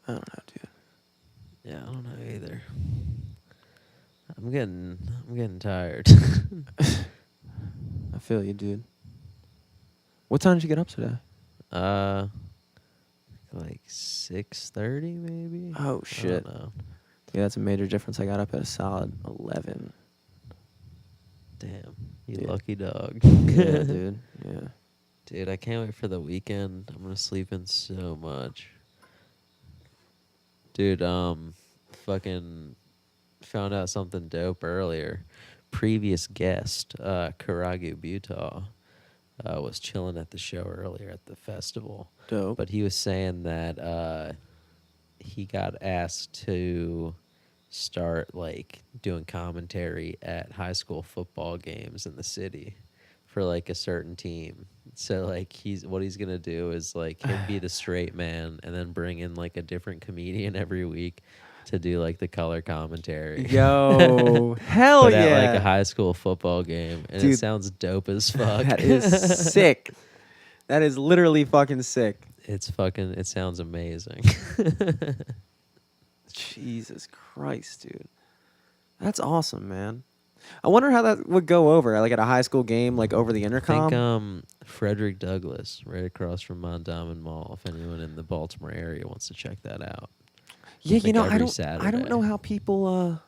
I don't know, dude. Yeah, I don't know either. I'm getting tired. I feel you, dude. What time did you get up today? Like 6:30 maybe. Oh I shit. don't know. Yeah, that's a major difference. I got up at a solid 11. Damn, you Yeah. lucky dog. Yeah, dude. Yeah. Dude, I can't wait for the weekend. I'm gonna sleep in so much. Dude, fucking found out something dope earlier. Previous guest, Karagu Butaw, was chilling at the show earlier at the festival. Dope. But he was saying that he got asked to start like doing commentary at high school football games in the city for like a certain team. So like what he's gonna do is like he'll be the straight man and then bring in like a different comedian every week to do like the color commentary. Yo, hell but yeah. at like a high school football game, and Dude, it sounds dope as fuck. That is sick. That is literally fucking sick. It sounds amazing. Jesus Christ, dude. That's awesome, man. I wonder how that would go over, like at a high school game, like over the I intercom. think Frederick Douglass, right across from Mondawmin Mall. If anyone in the Baltimore area wants to check that out. Yeah, think every I don't Saturday. know how people.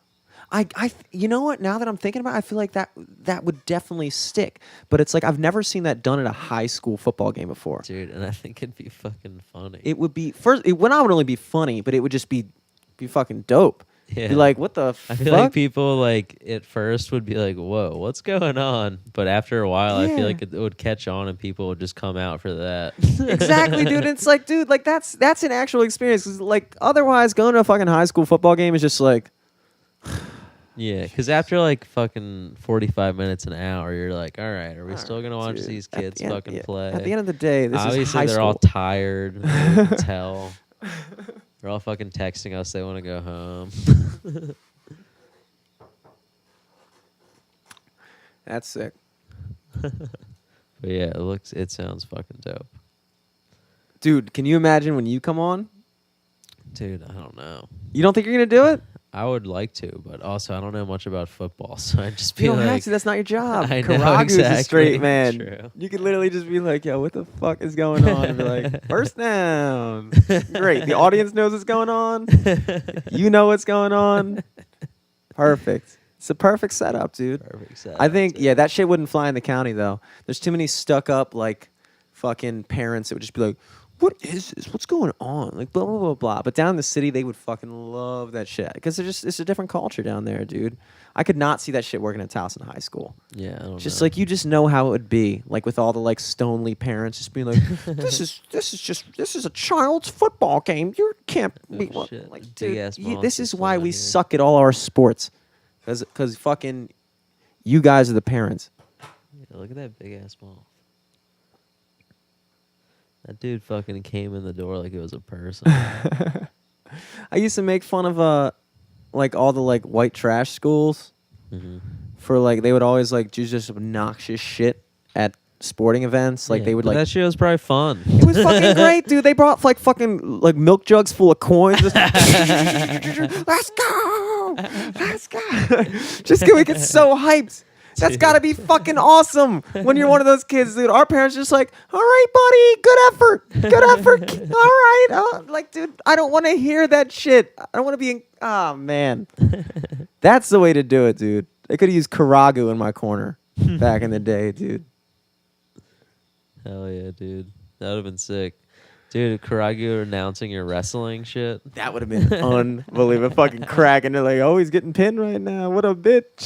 You know what? Now that I'm thinking about it, I feel like that would definitely stick. But it's like I've never seen that done at a high school football game before. Dude, and I think it'd be fucking funny. It would be it would not only be funny, but it would just be fucking dope. Yeah. Be like, what the I fuck? feel like people like at first would be like, "Whoa, what's going on?" But after a while, I Yeah. feel like it would catch on, and people would just come out for that. Exactly, dude. It's like, dude, like that's an actual experience. 'Cause, like otherwise, going to a fucking high school football game is just like, Yeah, because after like fucking 45 minutes, an hour, you're like, all right, are we All still right, gonna watch dude. these At kids the end- fucking yeah, play? At the end of the day, this Obviously, is high they're school. all tired. You can tell. They're all fucking texting us. They want to go home. That's sick. But yeah, it sounds fucking dope. Dude, can you imagine when you come on? Dude, I don't know. You don't think you're gonna do it? I would like to, but also I don't know much about football, so I'd just be You don't have like, to. That's not your job. I know, Karagu's a exactly. straight man. True. You could literally just be like, "Yo, what the fuck is going on?" And be like, "First down." Great. The audience knows what's going on. You know what's going on. Perfect. It's a perfect setup, dude. perfect set. I think, yeah, that shit wouldn't fly in the county though. There's too many stuck up like fucking parents that would just be like, "What is this? What's going on?" Like blah blah blah blah. But down in the city, they would fucking love that shit because it's a different culture down there, dude. I could not see that shit working at Towson High School. Yeah, I don't Just know. like you just know how it would be, like with all the like Stonely parents just being like, "This is a child's football game. You can't be Oh, shit. like, Big dude. ass This monsters is why flying we here." suck at all our sports, because fucking you guys are the parents." Yeah, look at that big ass ball. That dude fucking came in the door like it was a person. I used to make fun of like all the like white trash schools Mm-hmm. for like they would always like do just obnoxious shit at sporting events. Like Yeah, they would but like that shit was probably fun. it was fucking great, dude. They brought like fucking like milk jugs full of coins. Just, let's go, let's go. Just we get so hyped. That's gotta be fucking awesome when you're one of those kids, dude. Our parents are just like, all right, buddy, good effort, all right. Like, dude, I don't want to hear that shit. I don't want to be in. Oh man, that's the way to do it, dude. I could have used Karagu in my corner back in the day, dude. Hell yeah, dude. That would have been sick. Dude, Karagu announcing your wrestling shit. That would have been unbelievable. Fucking cracking. They're like, oh, he's getting pinned right now. What a bitch.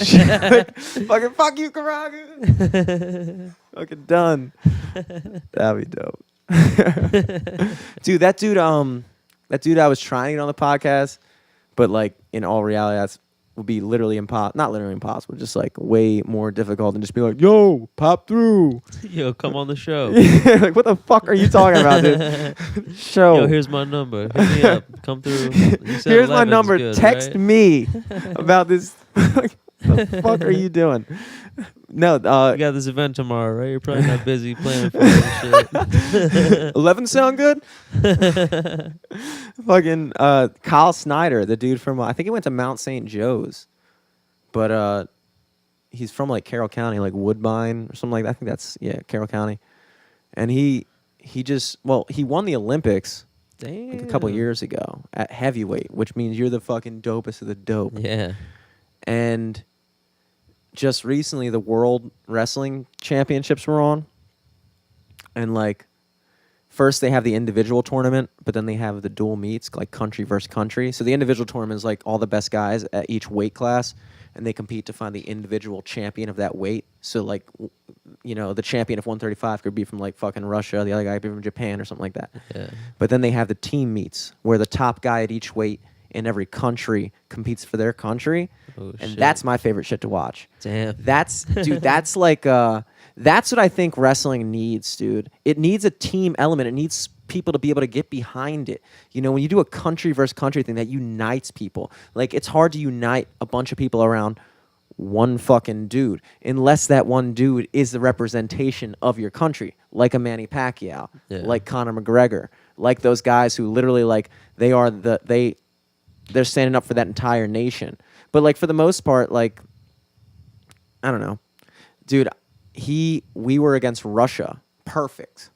Like, fucking fuck you, Karagu. Fucking done. That'd be dope. Dude, that dude I was trying to get on the podcast, but like in all reality, that's would be literally impossible. Not literally impossible, just like way more difficult than just be like, yo, pop through. Yo, come on the show. Like, what the fuck are you talking about, dude? Show. Yo, here's my number. Hit me up. Come through. You said Here's my 11's number. good, Text right? me about this. What the fuck are you doing? No, You got this event tomorrow, right? You're probably not busy planning for that shit. 11 sound good? Fucking Kyle Snyder, the dude from I think he went to Mount St. Joe's, but he's from like Carroll County, like Woodbine or something like that. I think that's Carroll County, and he won the Olympics Damn. like a couple years ago at heavyweight, which means you're the fucking dopest of the dope. Yeah. And just recently, the World Wrestling Championships were on, and like. First, they have the individual tournament, but then they have the dual meets, like country versus country. So the individual tournament is like all the best guys at each weight class, and they compete to find the individual champion of that weight. So like, the champion of 135 could be from like fucking Russia, the other guy could be from Japan or something like that. Yeah. But then they have the team meets, where the top guy at each weight in every country competes for their country, Oh, and shit. that's my favorite shit to watch. Damn. That's like that's what I think wrestling needs, dude. It needs a team element. It needs people to be able to get behind it. When you do a country versus country thing that unites people, like it's hard to unite a bunch of people around one fucking dude unless that one dude is the representation of your country, like a Manny Pacquiao, like Conor McGregor, like those guys who literally like they're standing up for that entire nation. But like for the most part, like I don't know, dude. We were against Russia, perfect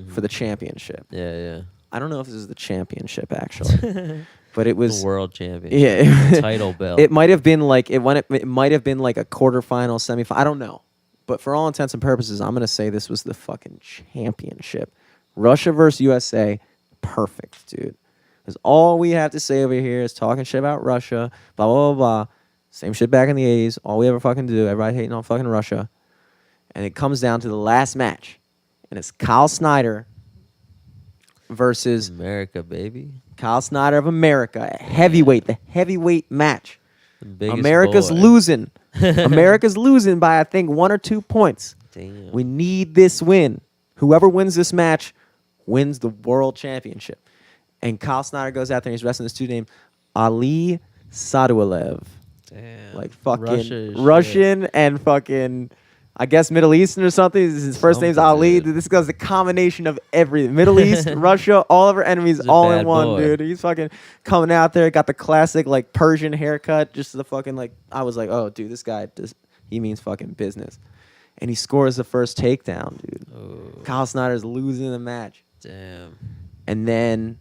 for the championship. Yeah. I don't know if this is the championship actually, but it was The world championship. Yeah, Title belt. It might have been like it might have been like a quarterfinal, semifinal. I don't know, but for all intents and purposes, I'm gonna say this was the fucking championship. Russia versus USA, perfect, dude. Because all we have to say over here is talking shit about Russia, blah blah blah blah. Same shit back in the 80s. All we ever fucking do, everybody hating on fucking Russia. And it comes down to the last match. And it's Kyle Snyder versus America, baby. Kyle Snyder of America. Heavyweight, the heavyweight match. The biggest America's boy. losing. America's losing by, I think, 1 or 2 points. Damn. We need this win. Whoever wins this match wins the world championship. And Kyle Snyder goes out there and he's wrestling this dude named Ali Sadualev. Damn. Like fucking Russia Russian and fucking, I guess, Middle Eastern or something. His first name's Something, Ali. dude. This guy's a combination of everything. Middle East, Russia, all of our enemies He's a all in bad one, boy. dude. He's fucking coming out there, got the classic like Persian haircut, just the fucking like, I was like, oh, dude, this guy, he means fucking business. And he scores the first takedown, dude. Oh, Kyle Snyder's losing the match. damn. And then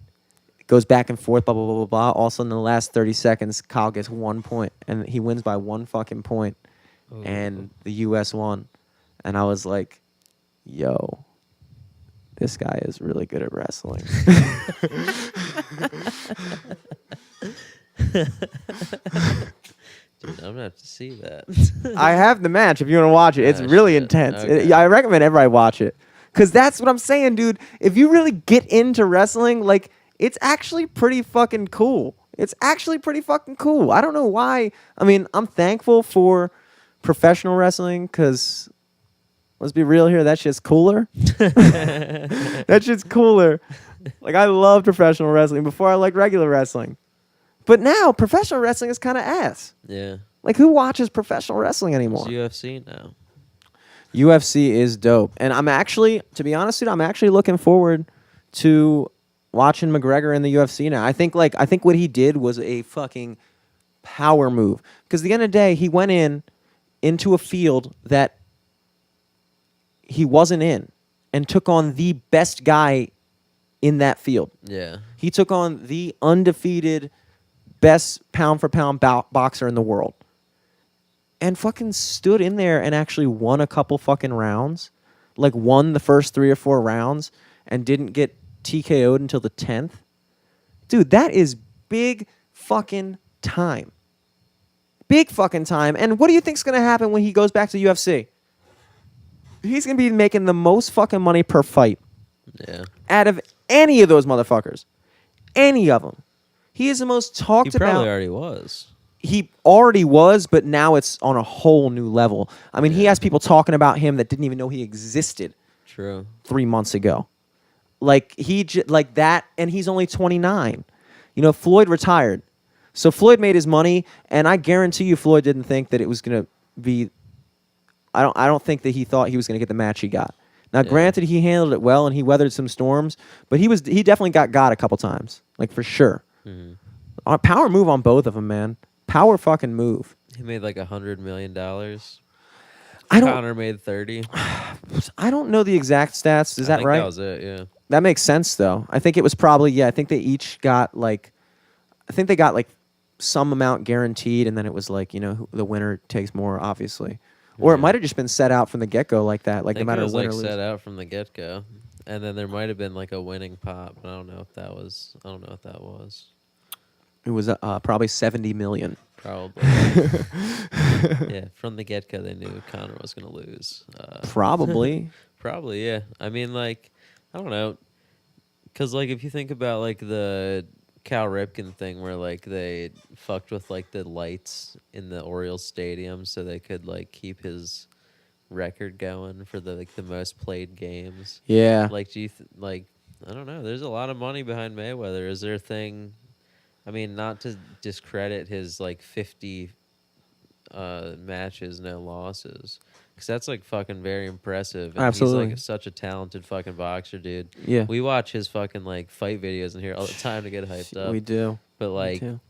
it goes back and forth, blah, blah, blah, blah, blah. Also in the last 30 seconds, Kyle gets 1 point. And he wins by 1 fucking point. Oh. And the U.S. won. And I was like, yo, this guy is really good at wrestling. Dude, I'm gonna have to see that. I have the match if you want to watch it. It's Oh, really shit. intense. Okay. I recommend everybody watch it. Because that's what I'm saying, dude. If you really get into wrestling, like, it's actually pretty fucking cool. It's actually pretty fucking cool. I don't know why. I mean, I'm thankful for professional wrestling because, let's be real here, that shit's cooler. That shit's cooler. Like, I love professional wrestling before I liked regular wrestling. But now, professional wrestling is kind of ass. Yeah. Like, who watches professional wrestling It's anymore? UFC now. UFC is dope. And I'm actually, to be honest with you, I'm actually looking forward to watching McGregor in the UFC now. I think what he did was a fucking power move. Because at the end of the day, he went in into a field that he wasn't in and took on the best guy in that field. Yeah. He took on the undefeated best pound for pound boxer in the world and fucking stood in there and actually won a couple fucking rounds. Like won the first 3 or 4 rounds and didn't get TKO'd until the 10th. Dude, that is big fucking time. Big fucking time. And what do you think's going to happen when he goes back to UFC? He's going to be making the most fucking money per fight. Yeah. Out of any of those motherfuckers. Any of them. He is the most talked He probably about. already was. He already was, but now it's on a whole new level. I mean, he has people talking about him that didn't even know he existed True. 3 months ago. Like, like that, and he's only 29. You know, Floyd retired. So Floyd made his money, and I guarantee you Floyd didn't think that it was going to be... I don't think that he thought he was going to get the match he got. Now, granted, he handled it well, and he weathered some storms, but he definitely got a couple times. Like, for sure. Mm-hmm. Power move on both of them, man. Power fucking move. He made like $100 million. I don't. Connor made 30. I don't know the exact stats. Is I that think right? That was it. Yeah. That makes sense, though. I think it was probably I think they each got like, some amount guaranteed, and then it was like the winner takes more, obviously, or it might have just been set out from the get go like that, like no matter it was win like or lose. set out from the get go, and then there might have been like a winning pot, but I don't know what that was. It was probably 70 million. Probably. Yeah, from the get go, they knew Connor was going to lose. Probably. Probably, yeah. I mean, like, I don't know, because like if you think about like the Cal Ripken thing, where like they fucked with like the lights in the Orioles stadium so they could like keep his record going for the most played games. Yeah. Like, do you like? I don't know. There's a lot of money behind Mayweather. Is there a thing? I mean, not to discredit his like 50 matches, no losses, because that's like fucking very impressive. And Absolutely. he's like such a talented fucking boxer, dude. Yeah. We watch his fucking like fight videos in here all the time to get hyped up. We do. But like, too.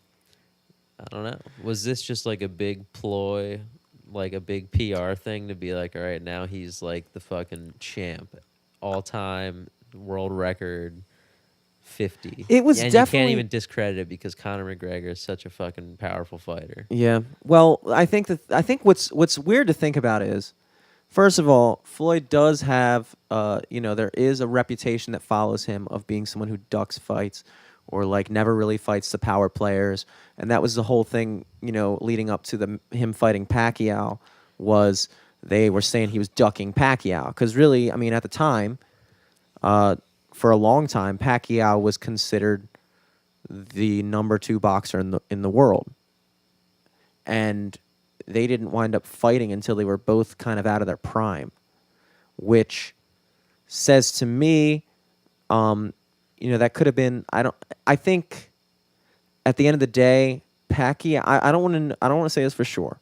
I don't know. Was this just like a big ploy, like a big PR thing to be like, all right, now he's like the fucking champ, all time world record. 50. It was and definitely... you can't even discredit it because Conor McGregor is such a fucking powerful fighter. Yeah. Well, I think what's weird to think about is, first of all, Floyd does have there is a reputation that follows him of being someone who ducks fights or like never really fights the power players, and that was the whole thing, leading up to him fighting Pacquiao, was they were saying he was ducking Pacquiao because really, I mean, at the time, for a long time, Pacquiao was considered the number 2 boxer in the world, and they didn't wind up fighting until they were both kind of out of their prime, which says to me, that could have been. I think at the end of the day, Pacquiao. I don't want to say this for sure,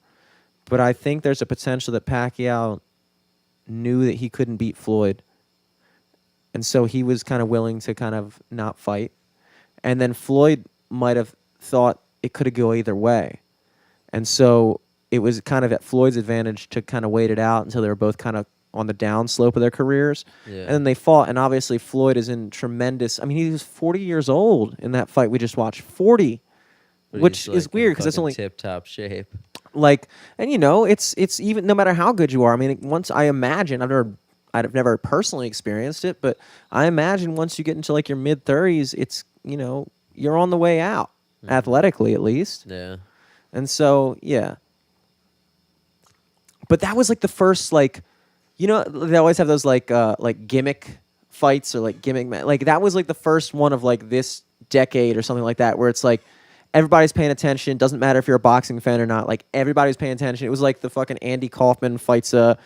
but I think there's a potential that Pacquiao knew that he couldn't beat Floyd. And so he was kind of willing to kind of not fight. And then Floyd might have thought it could go either way. And so it was kind of at Floyd's advantage to kind of wait it out until they were both kind of on the down slope of their careers. Yeah. And then they fought. And obviously Floyd is in tremendous... I mean, he was 40 years old in that fight we just watched. 40. But which he's, is like, weird in because it's fucking only... tip-top shape. Like, and it's even... No matter how good you are, I mean, once I imagine... I've never personally experienced it, but I imagine once you get into like your mid-30s, it's, you're on the way out, athletically at least. Yeah. And so, yeah. But that was like the first, like, they always have those like gimmick fights or like like that was like the first one of like this decade or something like that, where it's like everybody's paying attention. Doesn't matter if you're a boxing fan or not. Like everybody's paying attention. It was like the fucking Andy Kaufman fights like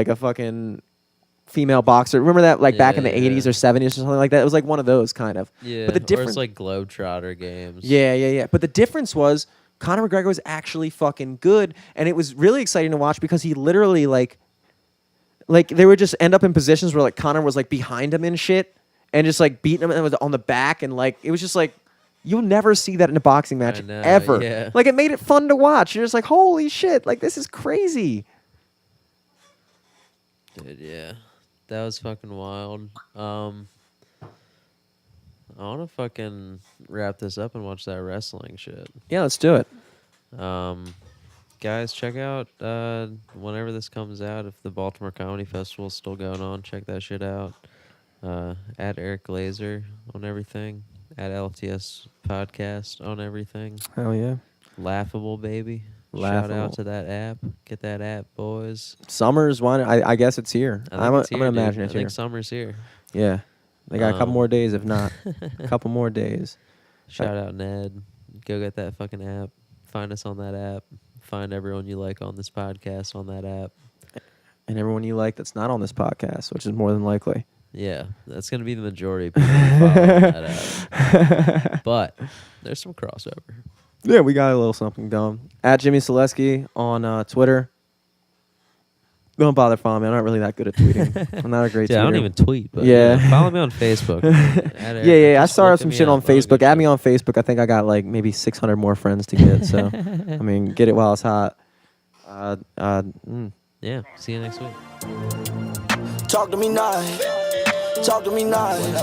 a fucking female boxer. Remember that, like back in the 80s or 70s or something like that? It was like one of those kind of. Yeah, but the difference, or it's like Globetrotter games. Yeah. But the difference was Conor McGregor was actually fucking good, and it was really exciting to watch because he literally like they would just end up in positions where like Conor was like behind him and shit, and just like beating him on the back, and like it was just like You'll never see that in a boxing match know, ever. yeah. Like, it made it fun to watch. You're just like, holy shit, like, this is crazy. Dude, yeah. That was fucking wild. I want to fucking wrap this up and watch that wrestling shit. Yeah, let's do it. Guys, check out whenever this comes out, if the Baltimore Comedy Festival is still going on, check that shit out. At Eric Glazer on everything. At LFTS Podcast on everything. Hell yeah. Laughable, baby. Shout Laughable. out to that app. Get that app, boys. Summer's one. I guess it's here. I think it's I'm here, gonna dude. imagine it's I think here. summer's here. Yeah. They got a couple more days, if not. A couple more days. Shout out Ned. Go get that fucking app. Find us on that app. Find everyone you like on this podcast on that app. And everyone you like that's not on this podcast, which is more than likely. Yeah, that's going to be the majority of people who follow that app. But there's some crossover. Yeah, we got a little something going. At Jimmy Selesky on Twitter. Don't bother following me. I'm not really that good at tweeting. I'm not a great Dude, tweeter. I don't even tweet, but Yeah. follow me on Facebook. I started some shit on Facebook. Add me on Facebook. I think I got like maybe 600 more friends to get. So, I mean, get it while it's hot. Yeah, see you next week. Talk to me nice. Talk to me nice.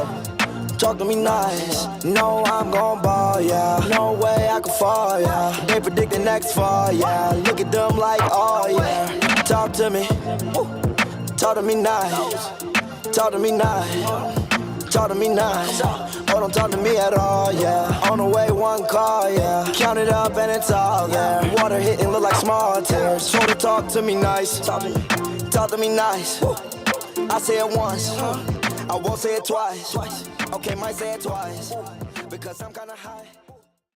Talk to me nice. No, I'm gon' ball, yeah. No way I can fall, yeah. They predict the next fall, yeah. Look at them like, oh, yeah. Talk to me. Talk to me nice. Talk to me nice. Talk to me nice. Oh, don't talk to me at all, yeah. On the way, one call, yeah. Count it up and it's all there. Water hitting look like small tears. So to talk to me nice. Talk to me nice. I say it once. I won't say it twice. Okay, might say it twice. Because I'm kinda high.